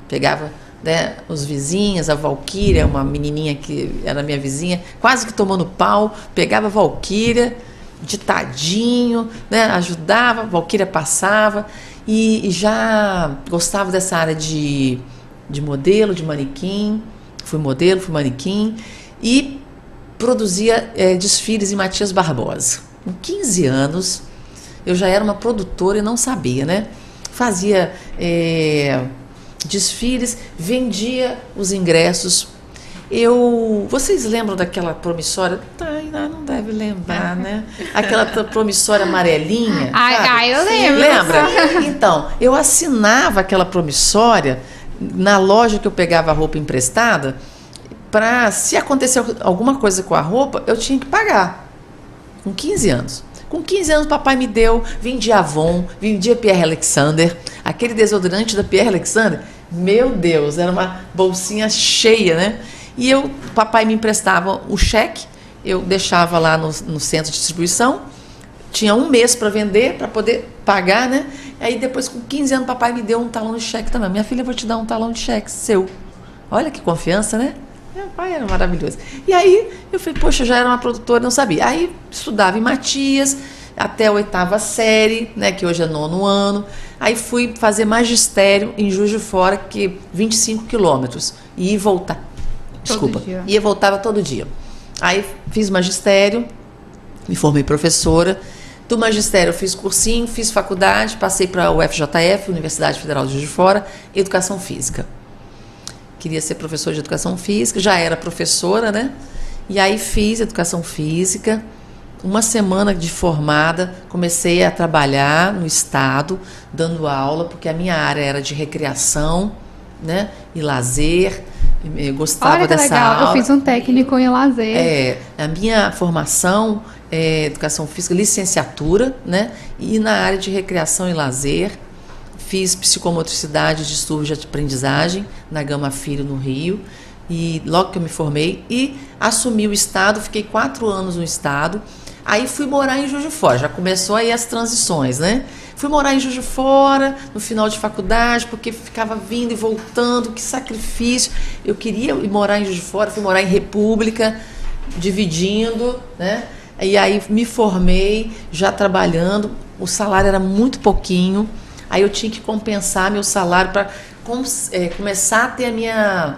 Pegava, né, os vizinhos, a Valquíria, uma menininha que era minha vizinha, quase que tomou no pau, pegava a Valquíria, ditadinho, né, ajudava, a Valquíria passava, e já gostava dessa área de modelo, de manequim. Fui modelo, fui manequim, e produzia desfiles em Matias Barbosa. Com 15 anos, eu já era uma produtora e não sabia, né? Fazia desfiles, vendia os ingressos Vocês lembram daquela promissória? Não deve lembrar, né? Aquela promissória amarelinha. Eu lembro. Lembra? Então, eu assinava aquela promissória na loja que eu pegava a roupa emprestada, para, se acontecer alguma coisa com a roupa, eu tinha que pagar. Com 15 anos. Com 15 anos, papai me deu, vendia Avon, vendia Pierre Alexander, aquele desodorante da Pierre Alexander. Meu Deus, era uma bolsinha cheia, né? E papai me emprestava o cheque, eu deixava lá no centro de distribuição, tinha um mês para vender, para poder pagar, né? Aí depois, com 15 anos, papai me deu um talão de cheque também. Minha filha, eu vou te dar um talão de cheque seu. Olha que confiança, né? Meu pai era maravilhoso. E aí, eu falei, poxa, eu já era uma produtora, não sabia. Aí, estudava em Matias, até a 8ª série, né, que hoje é 9º ano. Aí fui fazer magistério em Juiz de Fora, que 25 quilômetros. E ia voltar. Desculpa. Ia e voltava todo dia. Aí fiz magistério, me formei professora. Do magistério eu fiz cursinho, fiz faculdade, passei para a UFJF, Universidade Federal de Juiz de Fora, Educação Física. Queria ser professora de Educação Física, já era professora, né? E aí fiz Educação Física. Uma semana de formada, comecei a trabalhar no estado, dando aula, porque a minha área era de recreação, né, e lazer. Eu gostava dessa legal. aula. Eu fiz um técnico em lazer. A minha formação é Educação Física, licenciatura, né, e na área de recreação e lazer. Fiz psicomotricidade e distúrbios de aprendizagem na Gama Filho, no Rio. E logo que eu me formei, e assumi o estado, fiquei 4 anos no estado. Aí fui morar em Juiz de Fora, já começou aí as transições, né? Fui morar em Juiz de Fora, no final de faculdade, porque ficava vindo e voltando, que sacrifício. Eu queria ir morar em Juiz de Fora, fui morar em República, dividindo, né? E aí me formei, já trabalhando, o salário era muito pouquinho, aí eu tinha que compensar meu salário para começar a ter a minha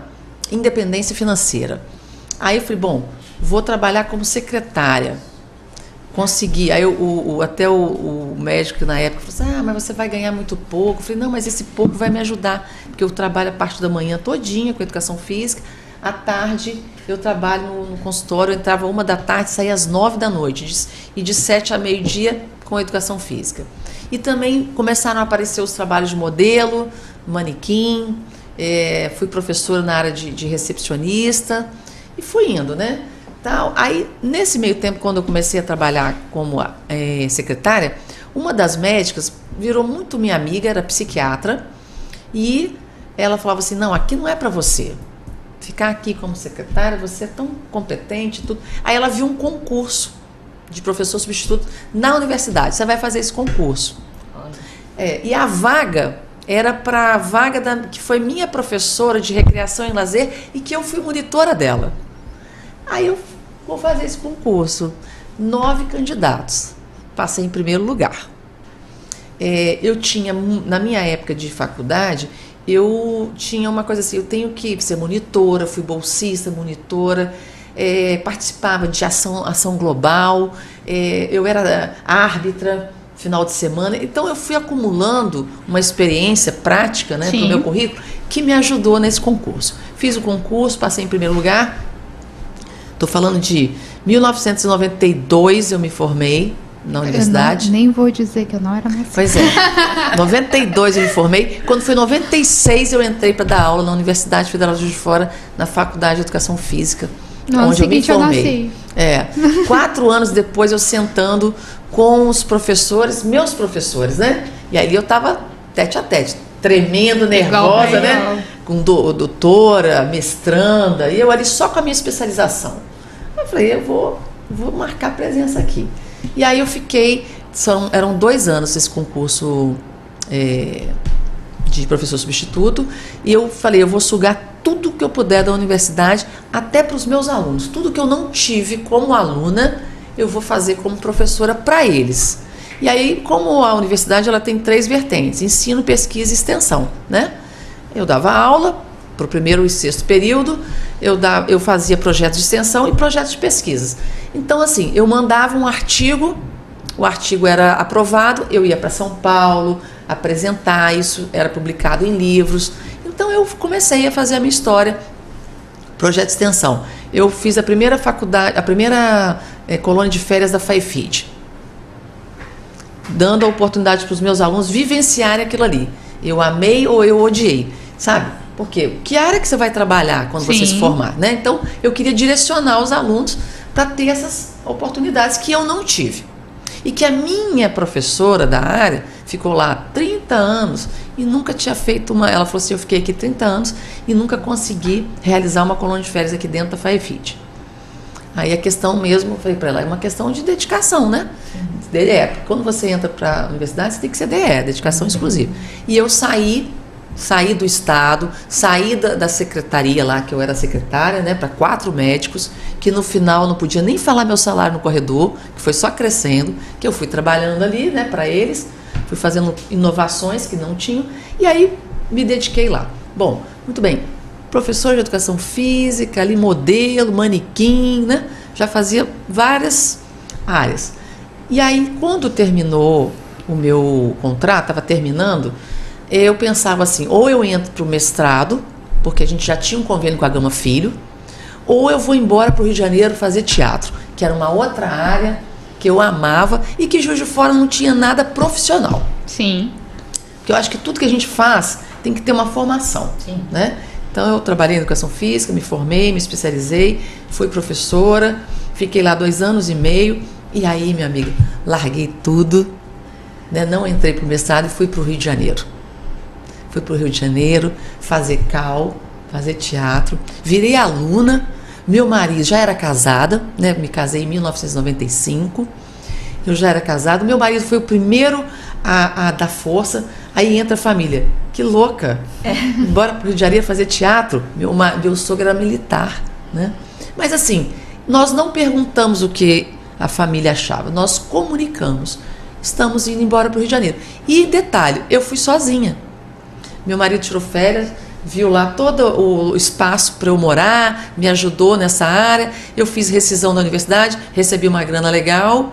independência financeira. Aí eu falei, bom, vou trabalhar como secretária. Consegui. Aí até o médico na época falou assim, mas você vai ganhar muito pouco. Eu falei, não, mas esse pouco vai me ajudar, porque eu trabalho a parte da manhã todinha com Educação Física, à tarde eu trabalho no consultório, eu entrava 1 da tarde, saía às 9 da noite, e de 7 a meio-dia com Educação Física. E também começaram a aparecer os trabalhos de modelo, manequim, fui professora na área de recepcionista, e fui indo, né? Aí, nesse meio tempo, quando eu comecei a trabalhar como secretária, uma das médicas virou muito minha amiga, era psiquiatra, e ela falava assim, não, aqui não é para você. Ficar aqui como secretária, você é tão competente, tudo. Aí ela viu um concurso de professor substituto na universidade, você vai fazer esse concurso. E a vaga era para a vaga que foi minha professora de recreação e lazer e que eu fui monitora dela. Aí eu vou fazer esse concurso. 9 candidatos. Passei em primeiro lugar. Eu tinha, na minha época de faculdade, eu tinha uma coisa assim, eu tenho que ser monitora, fui bolsista, monitora, participava de ação global, eu era árbitra final de semana, então eu fui acumulando uma experiência prática, né, para o meu currículo, que me ajudou nesse concurso. Fiz o concurso, passei em primeiro lugar. Estou falando de 1992, eu me formei na universidade. Nem vou dizer que eu não era mais. Pois é. 92 eu me formei. Quando foi 96 eu entrei para dar aula na Universidade Federal de Juiz de Fora, na Faculdade de Educação Física, onde eu me formei. 4 anos depois eu sentando com os professores, meus professores, né? E aí eu estava tete a tete, tremendo, nervosa, né? Com doutora, mestranda, e eu ali só com a minha especialização. Eu falei, eu vou marcar presença aqui. E aí eu fiquei, eram 2 anos esse concurso de professor substituto, e eu falei, eu vou sugar tudo que eu puder da universidade, até para os meus alunos. Tudo que eu não tive como aluna, eu vou fazer como professora para eles. E aí, como a universidade ela tem 3 vertentes, ensino, pesquisa e extensão, né? Eu dava aula para o 1º e 6º período, eu fazia projetos de extensão e projetos de pesquisas. Então, assim, eu mandava um artigo, o artigo era aprovado, eu ia para São Paulo apresentar, isso era publicado em livros. Então, eu comecei a fazer a minha história Projeto de extensão. Eu fiz a primeira faculdade, a primeira colônia de férias da FAIFID, dando a oportunidade para os meus alunos vivenciarem aquilo ali. Eu amei ou eu odiei, sabe? Porque que área que você vai trabalhar quando você se formar, né? Então, eu queria direcionar os alunos para ter essas oportunidades que eu não tive. E que a minha professora da área ficou lá 30 anos e nunca tinha feito uma... Ela falou assim, eu fiquei aqui 30 anos e nunca consegui realizar uma colônia de férias aqui dentro da FAIFID. Aí a questão mesmo, eu falei para ela, é uma questão de dedicação, né? DE. Quando você entra para a universidade, você tem que ser DE, dedicação exclusiva. E eu saí do estado, saí da secretaria lá, que eu era secretária, né, para 4 médicos, que no final não podia nem falar meu salário no corredor, que foi só crescendo, que eu fui trabalhando ali, né, para eles, fui fazendo inovações que não tinham, e aí me dediquei lá. Bom, muito bem, professor de educação física, ali modelo, manequim, né, já fazia várias áreas. E aí, quando terminou o meu contrato, estava terminando, eu pensava assim, ou eu entro para o mestrado, porque a gente já tinha um convênio com a Gama Filho, ou eu vou embora para o Rio de Janeiro fazer teatro, que era uma outra área que eu amava e que Juiz de Fora não tinha nada profissional. Sim. Porque eu acho que tudo que a gente faz tem que ter uma formação. Sim. Né? Então eu trabalhei em educação física, me formei, me especializei, fui professora, fiquei lá 2 anos e meio, e aí, minha amiga, larguei tudo, né? Não entrei para o mestrado e fui para o Rio de Janeiro. Fui para o Rio de Janeiro fazer cal, fazer teatro, virei aluna, meu marido já era casada, né? Me casei em 1995, eu já era casada, meu marido foi o primeiro a dar força, aí entra a família, que louca, bora para o Rio de Janeiro fazer teatro, meu sogro era militar, né? Mas assim, nós não perguntamos o que a família achava, nós comunicamos, estamos indo embora para o Rio de Janeiro, e detalhe, eu fui sozinha. Meu marido tirou férias, viu lá todo o espaço para eu morar, me ajudou nessa área. Eu fiz rescisão da universidade, recebi uma grana legal,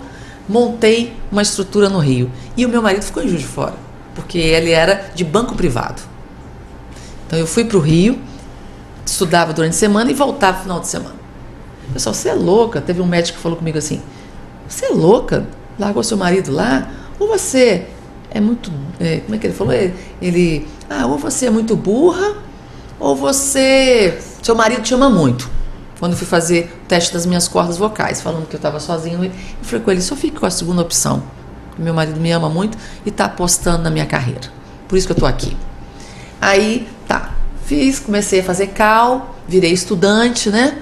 montei uma estrutura no Rio. E o meu marido ficou em Juiz de Fora, porque ele era de banco privado. Então eu fui para o Rio, estudava durante a semana e voltava no final de semana. Pessoal, você é louca? Teve um médico que falou comigo assim, você é louca? Largou seu marido lá? Ou você é muito... como é que ele falou? Ou você é muito burra, ou seu marido te ama muito. Quando eu fui fazer o teste das minhas cordas vocais, falando que eu estava sozinha, eu falei com ele, só fique com a segunda opção. Meu marido me ama muito e está apostando na minha carreira. Por isso que eu estou aqui. Aí, comecei a fazer cal, virei estudante, né?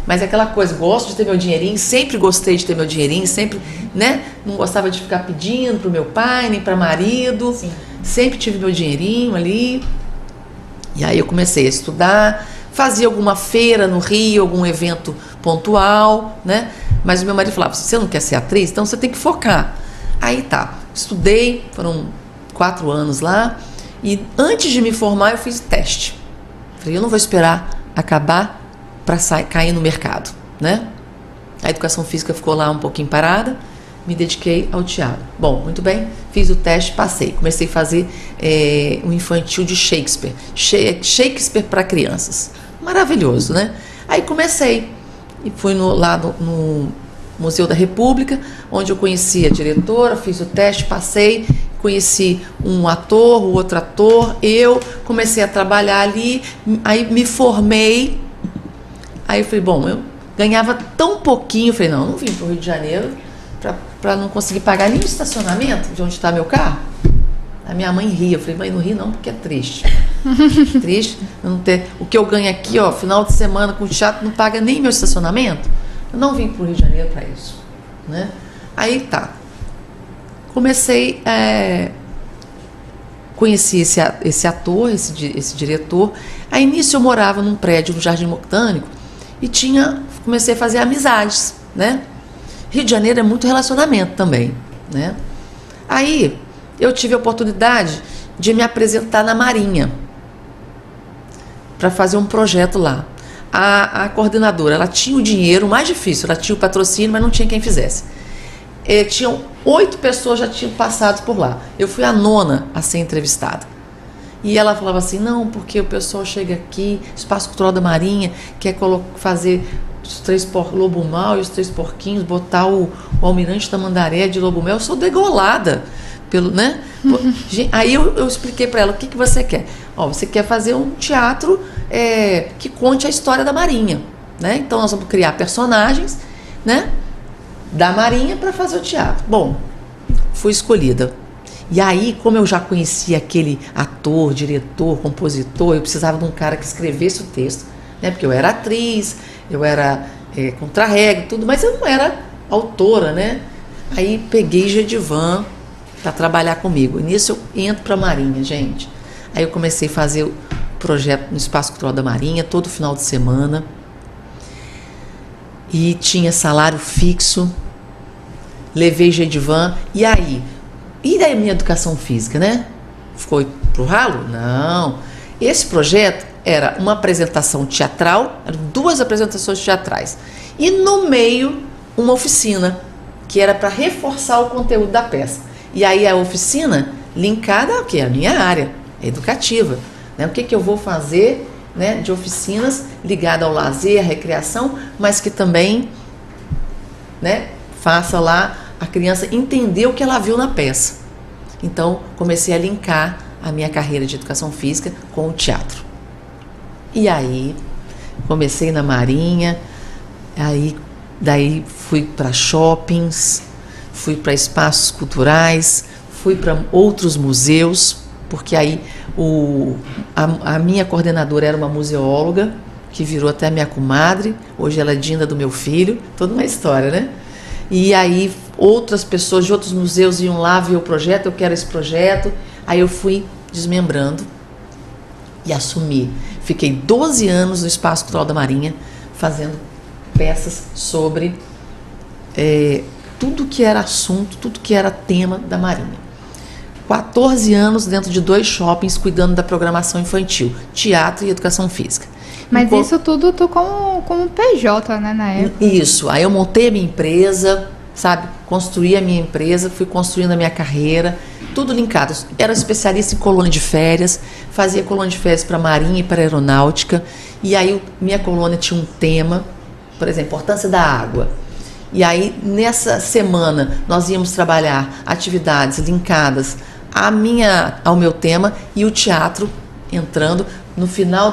Mas é aquela coisa, gosto de ter meu dinheirinho, sempre gostei de ter meu dinheirinho, sempre, né? Não gostava de ficar pedindo pro meu pai, nem para marido. Sim. Sempre tive meu dinheirinho ali. E aí eu comecei a estudar, fazia alguma feira no Rio, algum evento pontual, né? Mas o meu marido falava, você não quer ser atriz? Então você tem que focar. Aí estudei, foram 4 anos lá. E antes de me formar eu fiz teste. Falei, eu não vou esperar acabar para cair no mercado, né? A educação física ficou lá um pouquinho parada, me dediquei ao teatro. Bom, muito bem, fiz o teste, passei. Comecei a fazer um infantil de Shakespeare. Shakespeare para crianças. Maravilhoso, né? Aí comecei e fui lá no Museu da República, onde eu conheci a diretora, fiz o teste, passei, conheci um ator, o outro ator, eu comecei a trabalhar ali, aí me formei. Aí eu falei, bom, eu ganhava tão pouquinho, eu falei, não vim para o Rio de Janeiro para não conseguir pagar nem o estacionamento de onde está meu carro. A minha mãe ria, eu falei, mãe, não ri não, porque é triste. Triste, eu não ter, o que eu ganho aqui, ó, final de semana com o teatro, não paga nem meu estacionamento. Eu não vim para o Rio de Janeiro para isso, né? Aí comecei, conheci esse ator, esse diretor. A início eu morava num prédio no Jardim Botânico, e comecei a fazer amizades, né? Rio de Janeiro é muito relacionamento também, né? Aí eu tive a oportunidade de me apresentar na Marinha para fazer um projeto lá. A coordenadora, ela tinha o dinheiro, o mais difícil, ela tinha o patrocínio, mas não tinha quem fizesse. Tinham 8 pessoas já tinham passado por lá. Eu fui a 9ª a ser entrevistada. E ela falava assim, não, porque o pessoal chega aqui, Espaço Cultural da Marinha, quer fazer os 3 lobo mau e os 3 porquinhos, botar o Almirante Tamandaré de lobo mau. Eu sou degolada, né? Aí eu expliquei para ela, o que você quer? Você quer fazer um teatro que conte a história da Marinha, né? Então nós vamos criar personagens, né, da Marinha para fazer o teatro. Bom, fui escolhida. E aí, como eu já conhecia aquele ator, diretor, compositor, eu precisava de um cara que escrevesse o texto, né? Porque eu era atriz, eu era contra-regra, tudo, mas eu não era autora, né? Aí peguei Gedivan para trabalhar comigo. E nisso eu entro para a Marinha, gente. Aí eu comecei a fazer o projeto no Espaço Cultural da Marinha, todo final de semana. E tinha salário fixo. Levei Gedivan. E aí? E daí minha educação física, né? Foi pro ralo? Não. Esse projeto era uma apresentação teatral, eram 2 apresentações teatrais. E no meio, uma oficina, que era para reforçar o conteúdo da peça. E aí a oficina linkada ao quê? A minha área educativa. Né? O que eu vou fazer, né, de oficinas ligadas ao lazer, à recreação, mas que também, né, faça lá a criança entender o que ela viu na peça. Então, comecei a linkar a minha carreira de educação física com o teatro. E aí, comecei na Marinha, daí fui para shoppings, fui para espaços culturais, fui para outros museus, porque aí a minha coordenadora era uma museóloga, que virou até minha comadre, hoje ela é Dinda do meu filho, toda uma história, né? E aí outras pessoas de outros museus iam lá ver o projeto, eu quero esse projeto. Aí eu fui desmembrando e assumi. Fiquei 12 anos no Espaço Cultural da Marinha fazendo peças sobre tudo que era assunto, tudo que era tema da Marinha. 14 anos dentro de 2 shoppings cuidando da programação infantil, teatro e educação física. Mas isso tudo tu como PJ, né, na época? Isso. Aí eu montei a minha empresa, sabe? Construí a minha empresa, fui construindo a minha carreira, tudo linkado. Era especialista em colônia de férias, fazia colônia de férias para Marinha e para Aeronáutica. E aí minha colônia tinha um tema, por exemplo, importância da água. E aí nessa semana nós íamos trabalhar atividades linkadas ao meu tema e o teatro entrando. No final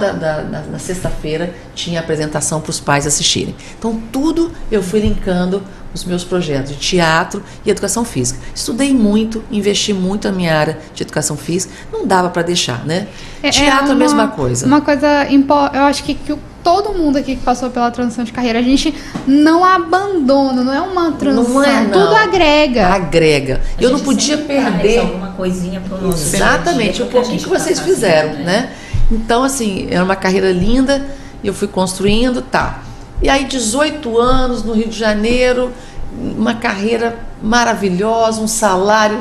na sexta-feira tinha apresentação para os pais assistirem. Então tudo eu fui linkando os meus projetos de teatro e educação física. Estudei muito, investi muito na minha área de educação física, não dava para deixar, né? Teatro a mesma coisa. Uma coisa, eu acho que todo mundo aqui que passou pela transição de carreira, a gente não abandona, não é uma transição, não é, não. Tudo agrega. Agrega. Eu não podia perder alguma coisinha para o nosso exatamente, o pouquinho que vocês fizeram, né? Então, assim, era uma carreira linda, eu fui construindo, tá. E aí, 18 anos no Rio de Janeiro, uma carreira maravilhosa, um salário,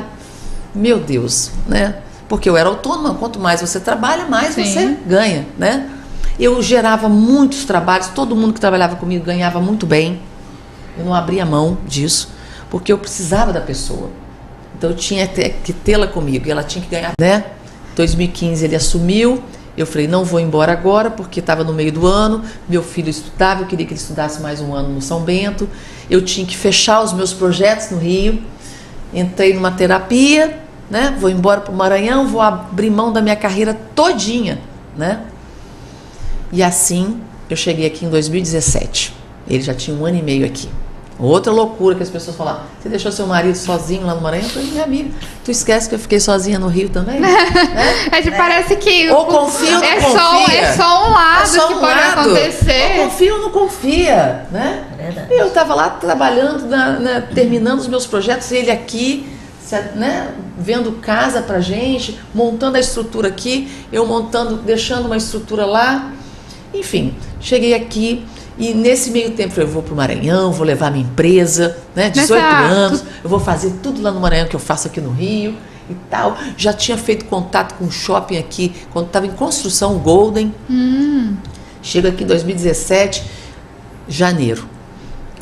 meu Deus, né? Porque eu era autônoma, quanto mais você trabalha, mais Sim. você ganha, né? Eu gerava muitos trabalhos, todo mundo que trabalhava comigo ganhava muito bem. Eu não abria mão disso, porque eu precisava da pessoa. Então, eu tinha que tê-la comigo, e ela tinha que ganhar, né? Em 2015, ele assumiu. Eu falei, não vou embora agora, porque estava no meio do ano, meu filho estudava, eu queria que ele estudasse mais um ano no São Bento, eu tinha que fechar os meus projetos no Rio, entrei numa terapia, né? Vou embora para o Maranhão, vou abrir mão da minha carreira todinha, né? E assim, eu cheguei aqui em 2017, ele já tinha 1 ano e meio aqui. Outra loucura que as pessoas falam, você deixou seu marido sozinho lá no Maranhão? Eu falei, minha amiga, tu esquece que eu fiquei sozinha no Rio também? Né? Parece que ou confia ou não confia. É só um lado que pode acontecer. Ou confia ou não confia, né? Eu estava lá trabalhando, terminando os meus projetos, ele aqui, né, vendo casa pra gente, montando a estrutura aqui, eu montando, deixando uma estrutura lá. Enfim, cheguei aqui. E nesse meio tempo eu vou para o Maranhão, vou levar minha empresa, né, 18 anos, eu vou fazer tudo lá no Maranhão que eu faço aqui no Rio e tal. Já tinha feito contato com um shopping aqui, quando estava em construção, o Golden. Chego aqui em 2017, janeiro.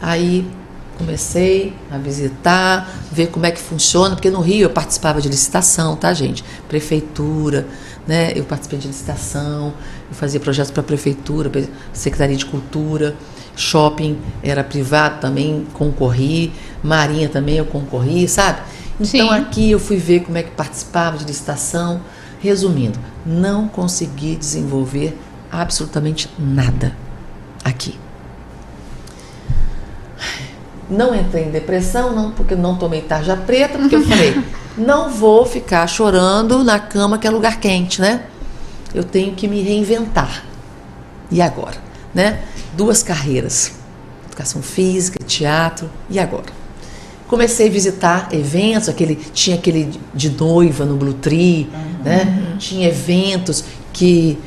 Aí comecei a visitar, ver como é que funciona, porque no Rio eu participava de licitação, tá, gente? Prefeitura, né? Eu participei de licitação, eu fazia projetos para a prefeitura, pra Secretaria de Cultura, shopping era privado também, concorri, marinha também eu concorri, sabe? Então Sim. aqui eu fui ver como é que participava de licitação. Resumindo, não consegui desenvolver absolutamente nada aqui. Não entrei em depressão, não, porque não tomei tarja preta, porque eu falei, não vou ficar chorando na cama que é lugar quente, né? Eu tenho que me reinventar. E agora, né? 2 carreiras, educação física, teatro, e agora? Comecei a visitar eventos, tinha aquele de noiva no Blue Tree, né? Tinha eventos que,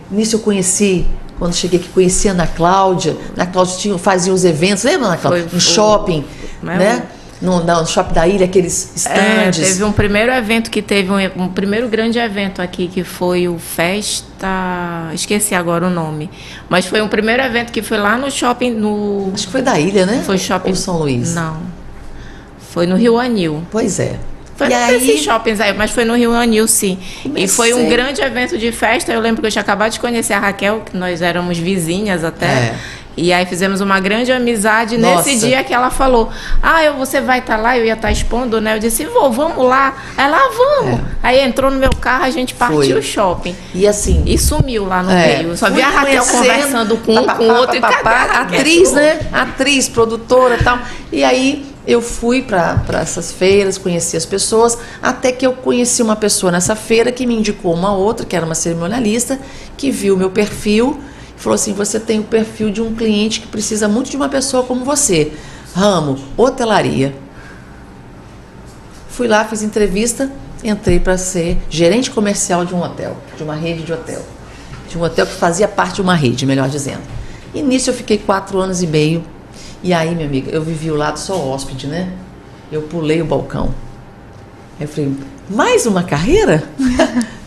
nisso eu conheci. Quando cheguei aqui, conheci a Ana Cláudia. Ana Cláudia fazia os eventos, lembra, Ana Cláudia? No shopping, né? No shopping da ilha, aqueles stands. Teve um primeiro evento que teve um primeiro grande evento aqui, que foi o Festa... Esqueci agora o nome. Mas foi um primeiro evento que foi lá no shopping... Acho que foi da ilha, né? Foi shopping... Ou São Luís? Não. Foi no Rio Anil. Pois é. Foi nesses shoppings aí, mas foi no Rio Anil, sim. Comecei. E foi um grande evento de festa. Eu lembro que eu tinha acabado de conhecer a Raquel, que nós éramos vizinhas até. E aí fizemos uma grande amizade. Nossa. Nesse dia que ela falou, você vai estar lá, eu ia estar expondo, né? Eu disse, vamos lá. Ela, vamos. Aí entrou no meu carro, a gente partiu o shopping. E assim... E sumiu lá no meio. Só vi a Raquel conversando com um, com o outro. Atriz, né? Atriz, produtora e tal. E aí... Eu fui para essas feiras, conheci as pessoas, até que eu conheci uma pessoa nessa feira que me indicou uma outra, que era uma cerimonialista, que viu o meu perfil e falou assim, você tem o perfil de um cliente que precisa muito de uma pessoa como você. Ramo, hotelaria. Fui lá, fiz entrevista, entrei para ser gerente comercial de um hotel, de uma rede de hotel. De um hotel que fazia parte de uma rede, melhor dizendo. E nisso eu fiquei 4 anos e meio. E aí, minha amiga, eu vivi o lado só hóspede, né? Eu pulei o balcão. Aí eu falei, mais uma carreira?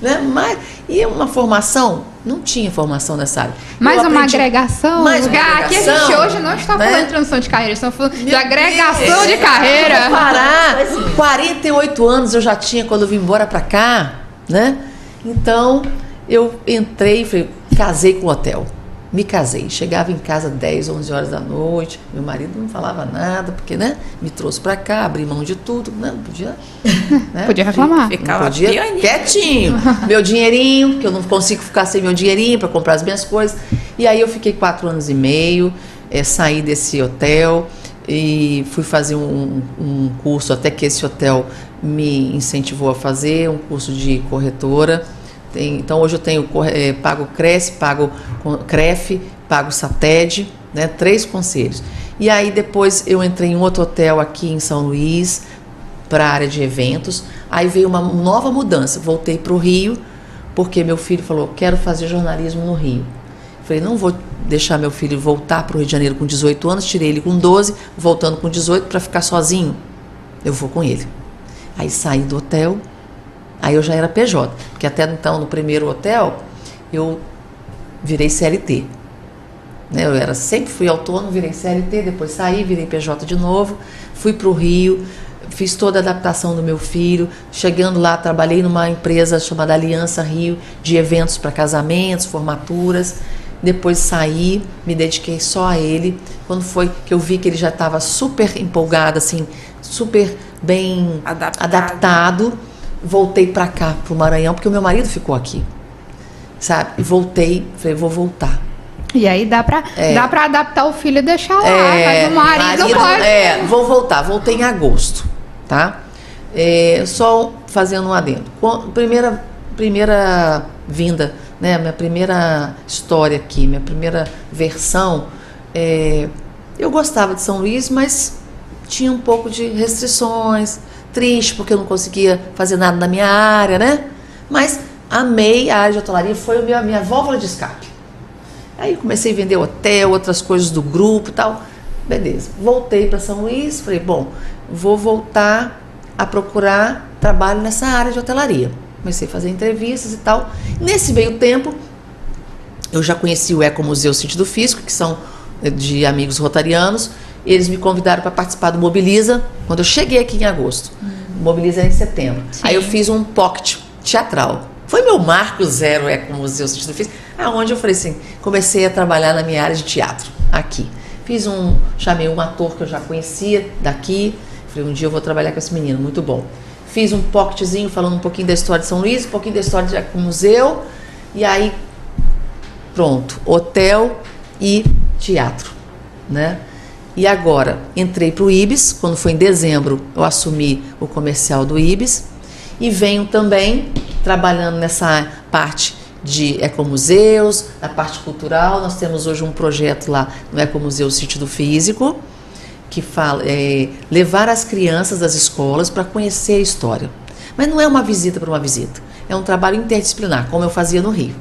Né? E uma formação? Não tinha formação nessa área. Mais uma agregação? Mais uma agregação. Aqui a gente hoje não está falando de transição de carreira, estamos falando de agregação de carreira. Vou parar. 48 anos eu já tinha quando eu vim embora pra cá, né? Então, eu entrei, falei, casei com o hotel. Me casei, chegava em casa 10, 11 horas da noite, meu marido não falava nada, porque, né, me trouxe pra cá, abri mão de tudo, né, não podia, né, podia reclamar. Não podia, quietinho, meu dinheirinho, que eu não consigo ficar sem meu dinheirinho para comprar as minhas coisas, e aí eu fiquei 4 anos e meio, saí desse hotel e fui fazer um curso, até que esse hotel me incentivou a fazer, um curso de corretora. Então hoje eu tenho pago Cresce, pago CREF, pago SATED, né, 3 conselhos. E aí depois eu entrei em outro hotel aqui em São Luís para a área de eventos. Aí veio uma nova mudança, voltei para o Rio porque meu filho falou, quero fazer jornalismo no Rio. Falei, não vou deixar meu filho voltar para o Rio de Janeiro com 18 anos, tirei ele com 12, voltando com 18 para ficar sozinho. Eu vou com ele. Aí saí do hotel. Aí eu já era PJ, porque até então no primeiro hotel eu virei CLT. Né? Sempre fui autônomo, virei CLT, depois saí, virei PJ de novo, fui para o Rio, fiz toda a adaptação do meu filho. Chegando lá, trabalhei numa empresa chamada Aliança Rio, de eventos para casamentos, formaturas. Depois saí, me dediquei só a ele. Quando foi que eu vi que ele já estava super empolgado, assim, super bem adaptado, voltei para cá, para o Maranhão, porque o meu marido ficou aqui, sabe? E voltei, falei, vou voltar. E aí dá pra adaptar o filho e deixar lá, mas o marido não pode. Vou voltar, voltei em agosto, tá? Só fazendo um adendo. Primeira vinda, né? Minha primeira história aqui, minha primeira versão, eu gostava de São Luís, mas tinha um pouco de restrições, triste porque eu não conseguia fazer nada na minha área, né? Mas amei a área de hotelaria, foi a minha válvula de escape. Aí comecei a vender hotel, outras coisas do grupo e tal. Beleza, voltei para São Luís, falei, bom, vou voltar a procurar trabalho nessa área de hotelaria. Comecei a fazer entrevistas e tal. Nesse meio tempo, eu já conheci o Ecomuseu Sítio do Fisco, que são de amigos rotarianos, eles me convidaram para participar do Mobiliza, quando eu cheguei aqui em agosto. Mobiliza em setembro. Sim. Aí eu fiz um pocket teatral. Foi meu marco zero, com o Museu Sítio do Físico, aonde eu falei assim, comecei a trabalhar na minha área de teatro, aqui. Chamei um ator que eu já conhecia daqui, falei, um dia eu vou trabalhar com esse menino, muito bom. Fiz um pocketzinho falando um pouquinho da história de São Luís, um pouquinho da história do museu, e aí, pronto, hotel e teatro, né? E agora, entrei para o Ibis, quando foi em dezembro, eu assumi o comercial do Ibis, e venho também trabalhando nessa parte de ecomuseus, na parte cultural. Nós temos hoje um projeto lá no Ecomuseu Sítio do Físico, que fala levar as crianças das escolas para conhecer a história. Mas não é uma visita para uma visita, é um trabalho interdisciplinar, como eu fazia no Rio.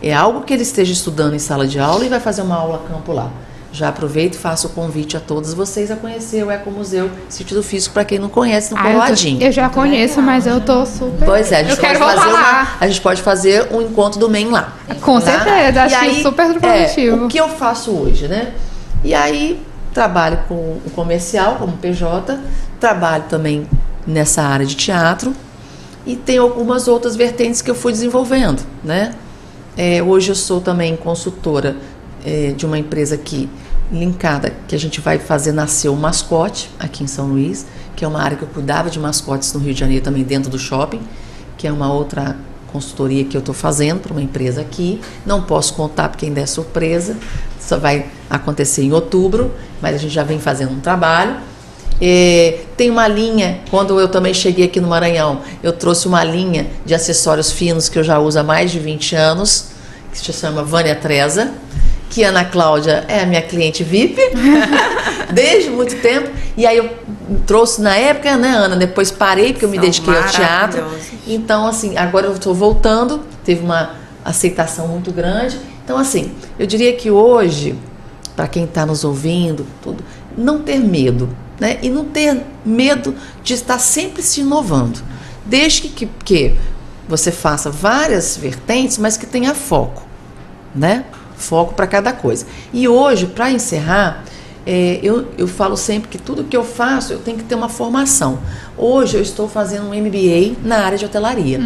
É algo que ele esteja estudando em sala de aula e vai fazer uma aula campo lá. Já aproveito e faço o convite a todos vocês a conhecer o Ecomuseu Sítio do Físico, para quem não conhece, no Coroadinho. Eu já conheço, mas eu tô super... Pois é, eu quero voltar lá. A gente pode fazer um encontro do MEN lá. Com certeza, acho aí, super produtivo. O que eu faço hoje, né? E aí, trabalho com o comercial, como PJ, trabalho também nessa área de teatro e tem algumas outras vertentes que eu fui desenvolvendo, né? Hoje eu sou também consultora de uma empresa aqui linkada, que a gente vai fazer nascer o mascote aqui em São Luís, que é uma área que eu cuidava de mascotes no Rio de Janeiro também dentro do shopping, que é uma outra consultoria que eu estou fazendo para uma empresa aqui. Não posso contar porque ainda é surpresa, só vai acontecer em outubro, mas a gente já vem fazendo um trabalho. Tem uma linha, quando eu também cheguei aqui no Maranhão, eu trouxe uma linha de acessórios finos que eu já uso há mais de 20 anos, que se chama Vânia Treza, que a Ana Cláudia é a minha cliente VIP, desde muito tempo. E aí eu trouxe na época, né, Ana? Depois parei, porque eu me dediquei ao teatro. Então, assim, agora eu estou voltando, teve uma aceitação muito grande. Então, assim, eu diria que hoje, para quem está nos ouvindo, tudo, não ter medo, né? E não ter medo de estar sempre se inovando. Desde que você faça várias vertentes, mas que tenha foco, né? Foco para cada coisa. E hoje, para encerrar, eu falo sempre que tudo que eu faço, eu tenho que ter uma formação. Hoje eu estou fazendo um MBA na área de hotelaria.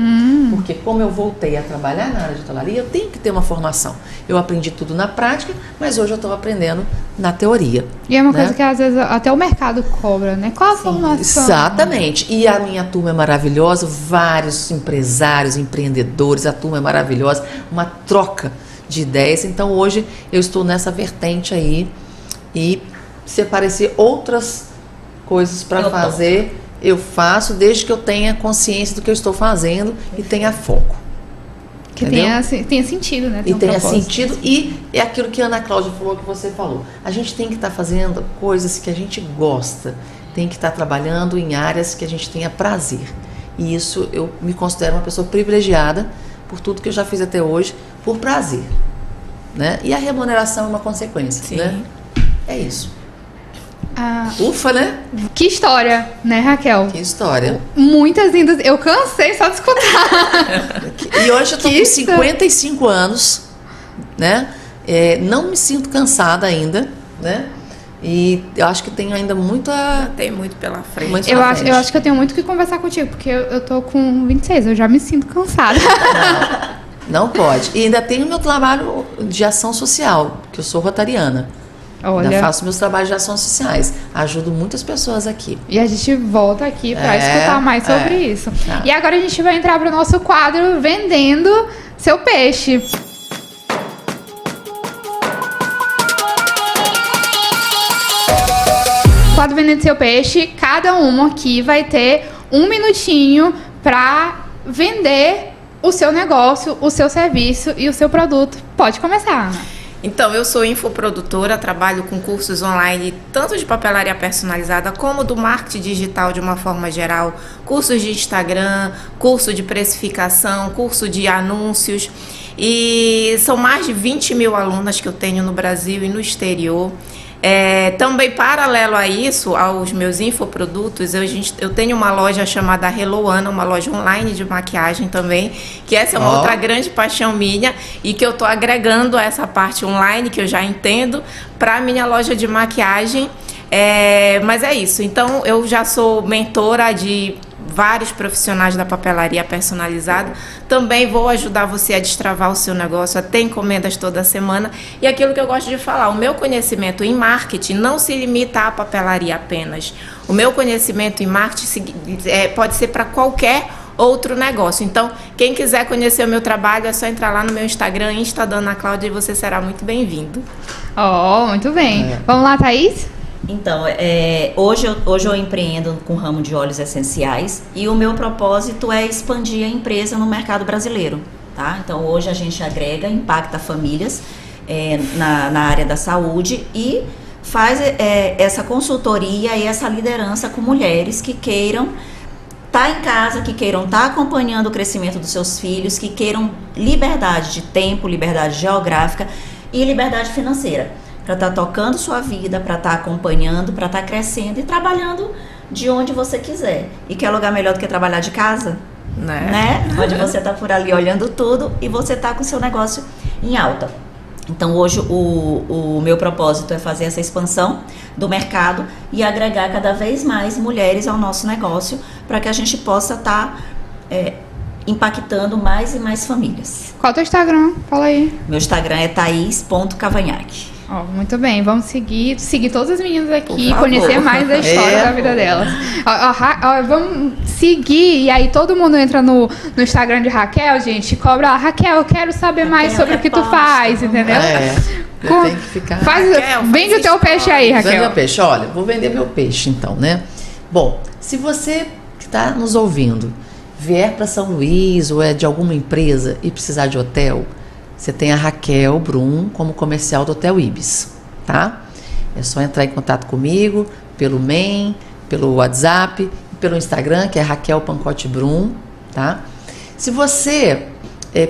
Porque como eu voltei a trabalhar na área de hotelaria, eu tenho que ter uma formação. Eu aprendi tudo na prática, mas hoje eu estou aprendendo na teoria. E é uma coisa que às vezes até o mercado cobra, né? Qual a formação? Exatamente. E a minha turma é maravilhosa, vários empresários, empreendedores, a turma é maravilhosa, uma troca de ideias. Então hoje eu estou nessa vertente aí e se aparecer outras coisas para fazer, eu faço, desde que eu tenha consciência do que eu estou fazendo e tenha foco. Que tenha sentido, né? E tenha sentido, e é aquilo que a Ana Cláudia falou, que você falou. A gente tem que estar fazendo coisas que a gente gosta, tem que estar trabalhando em áreas que a gente tenha prazer. E isso eu me considero uma pessoa privilegiada por tudo que eu já fiz até hoje, por prazer, né? E a remuneração é uma consequência, Sim. né? É isso. Ufa, né? Que história, né, Raquel? Que história. Muitas lindas. Eu cansei só de escutar. E hoje eu tô com 55 anos, né? Não me sinto cansada ainda, né? E eu acho que tenho ainda Tem muito pela frente. Eu acho que eu tenho muito o que conversar contigo, porque eu tô com 26, eu já me sinto cansada. Não pode. E ainda tenho meu trabalho de ação social, que eu sou rotariana. Olha. Ainda faço meus trabalhos de ações sociais. Ajudo muitas pessoas aqui. E a gente volta aqui para escutar mais sobre isso. E agora a gente vai entrar para o nosso quadro Vendendo Seu Peixe. Quadro Vendendo Seu Peixe, cada um aqui vai ter 1 minutinho para vender o seu negócio, o seu serviço e o seu produto. Pode começar, Ana. Então, eu sou infoprodutora, trabalho com cursos online, tanto de papelaria personalizada como do marketing digital de uma forma geral, cursos de Instagram, curso de precificação, curso de anúncios. E são mais de 20 mil alunas que eu tenho no Brasil e no exterior. Também, paralelo a isso, aos meus infoprodutos, eu tenho uma loja chamada Hello Ana, uma loja online de maquiagem também, que essa é uma outra grande paixão minha e que eu estou agregando essa parte online que eu já entendo para a minha loja de maquiagem. Mas é isso. Então, eu já sou mentora de vários profissionais da papelaria personalizada. Também vou ajudar você a destravar o seu negócio, a ter encomendas toda semana. E aquilo que eu gosto de falar, o meu conhecimento em marketing não se limita à papelaria apenas. O meu conhecimento em marketing pode ser para qualquer outro negócio. Então, quem quiser conhecer o meu trabalho, é só entrar lá no meu Instagram, Insta da Ana Cláudia, e você será muito bem-vindo. Muito bem. Vamos lá, Thaís? Então, hoje eu empreendo com o ramo de óleos essenciais e o meu propósito é expandir a empresa no mercado brasileiro, tá? Então, hoje a gente agrega, impacta famílias na área da saúde e faz essa consultoria e essa liderança com mulheres que queiram estar em casa, que queiram estar acompanhando o crescimento dos seus filhos, que queiram liberdade de tempo, liberdade geográfica e liberdade financeira. Para estar tocando sua vida, para estar acompanhando, para estar crescendo e trabalhando de onde você quiser. E quer lugar melhor do que trabalhar de casa? Né? Onde você está por ali olhando tudo e você está com o seu negócio em alta. Então, hoje, o meu propósito é fazer essa expansão do mercado e agregar cada vez mais mulheres ao nosso negócio para que a gente possa estar impactando mais e mais famílias. Qual é o teu Instagram? Fala aí. Meu Instagram é thais.cavanhaque. Muito bem, vamos seguir todas as meninas aqui e conhecer mais da história da vida delas. Vamos seguir, e aí todo mundo entra no Instagram de Raquel, gente, cobra, Raquel, eu quero saber mais sobre o que tu faz, entendeu? Tem que ficar... Vende o teu peixe aí, Raquel. Vende meu peixe, olha, vou vender meu peixe então, né? Bom, se você que está nos ouvindo vier para São Luís ou é de alguma empresa e precisar de hotel, você tem a Raquel Brum como comercial do Hotel Ibis, tá? É só entrar em contato comigo pelo mail, pelo WhatsApp, pelo Instagram, que é Raquel Pancotti Brum, tá? Se você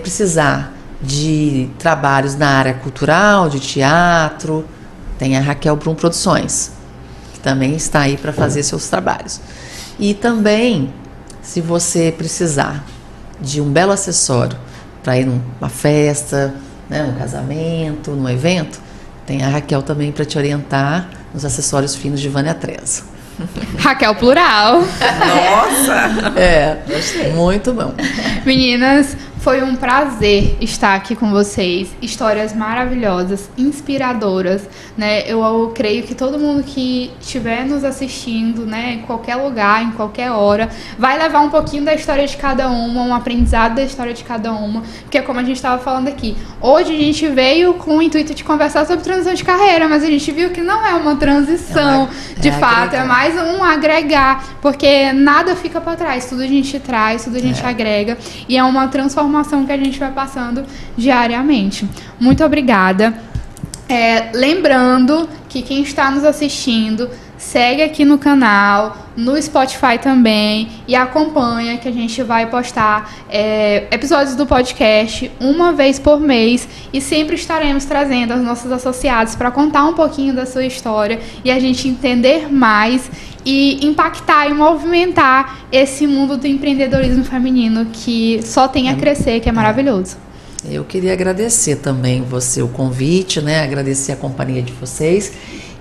precisar de trabalhos na área cultural, de teatro, tem a Raquel Brum Produções, que também está aí para fazer seus trabalhos. E também, se você precisar de um belo acessório para ir numa festa, né, num casamento, num evento, tem a Raquel também para te orientar nos acessórios finos de Vânia Treza. Raquel plural. Nossa! Muito bom. Meninas, foi um prazer estar aqui com vocês. Histórias maravilhosas, inspiradoras, né? Eu creio que todo mundo que estiver nos assistindo, né, em qualquer lugar, em qualquer hora, vai levar um pouquinho da história de cada uma, um aprendizado da história de cada uma, porque como a gente estava falando aqui, hoje a gente veio com o intuito de conversar sobre transição de carreira, mas a gente viu que não é uma transição, de fato, é mais um agregar, porque nada fica para trás, tudo a gente traz, tudo a gente agrega, e é uma transformação que a gente vai passando diariamente. Muito obrigada. Lembrando que quem está nos assistindo, segue aqui no canal, no Spotify também, e acompanha que a gente vai postar episódios do podcast uma vez por mês, e sempre estaremos trazendo os nossos associados para contar um pouquinho da sua história e a gente entender mais e impactar e movimentar esse mundo do empreendedorismo feminino que só tem a crescer, que é maravilhoso. Eu queria agradecer também o convite, né? Agradecer a companhia de vocês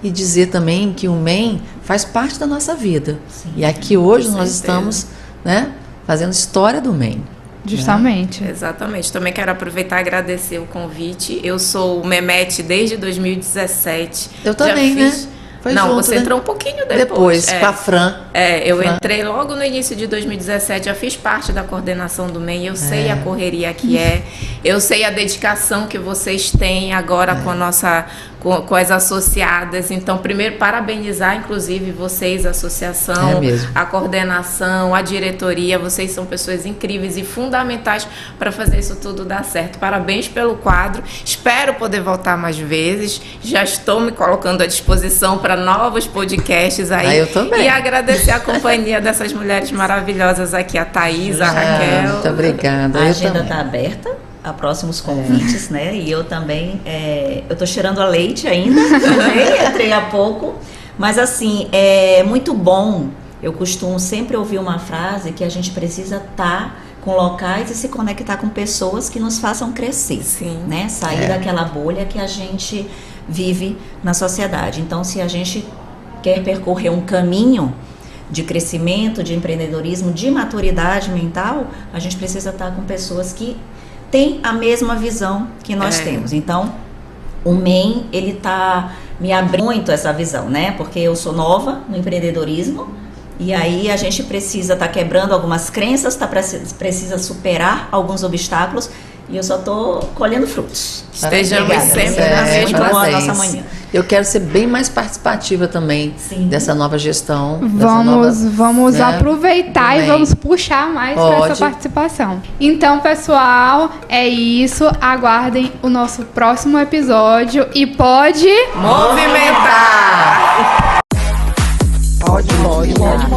e dizer também que o MEN faz parte da nossa vida. Sim, e aqui hoje nós estamos, né, fazendo história do MEN. Justamente. Exatamente. Também quero aproveitar e agradecer o convite. Eu sou Memete desde 2017. Eu também, né? Foi não, junto, você entrou um pouquinho depois. Depois, com a Fran. Eu entrei logo no início de 2017, já fiz parte da coordenação do MEN, eu sei a correria que eu sei a dedicação que vocês têm agora com a nossa... Com as associadas. Então, primeiro, parabenizar, inclusive, vocês, a associação, a coordenação, a diretoria. Vocês são pessoas incríveis e fundamentais para fazer isso tudo dar certo. Parabéns pelo quadro. Espero poder voltar mais vezes. Já estou me colocando à disposição para novos podcasts aí. Eu também. E agradecer a companhia dessas mulheres maravilhosas aqui, a Thaís, a Raquel. Muito obrigada. A agenda está aberta a próximos convites, né? E eu também, eu tô cheirando a leite ainda, entrei há pouco, mas assim, é muito bom. Eu costumo sempre ouvir uma frase que a gente precisa estar com locais e se conectar com pessoas que nos façam crescer, né? Sair daquela bolha que a gente vive na sociedade. Então, se a gente quer percorrer um caminho de crescimento, de empreendedorismo, de maturidade mental, a gente precisa estar com pessoas que têm a mesma visão que nós temos. Então, o MEI, ele tá me abrindo muito essa visão, né? Porque eu sou nova no empreendedorismo, e aí a gente precisa estar quebrando algumas crenças, precisa superar alguns obstáculos, e eu só tô colhendo frutos. Estejamos sempre na mesma nossa manhã. Eu quero ser bem mais participativa também dessa nova gestão. Vamos aproveitar também. E vamos puxar mais para essa participação. Então, pessoal, é isso. Aguardem o nosso próximo episódio e pode movimentar! Pode movimentar.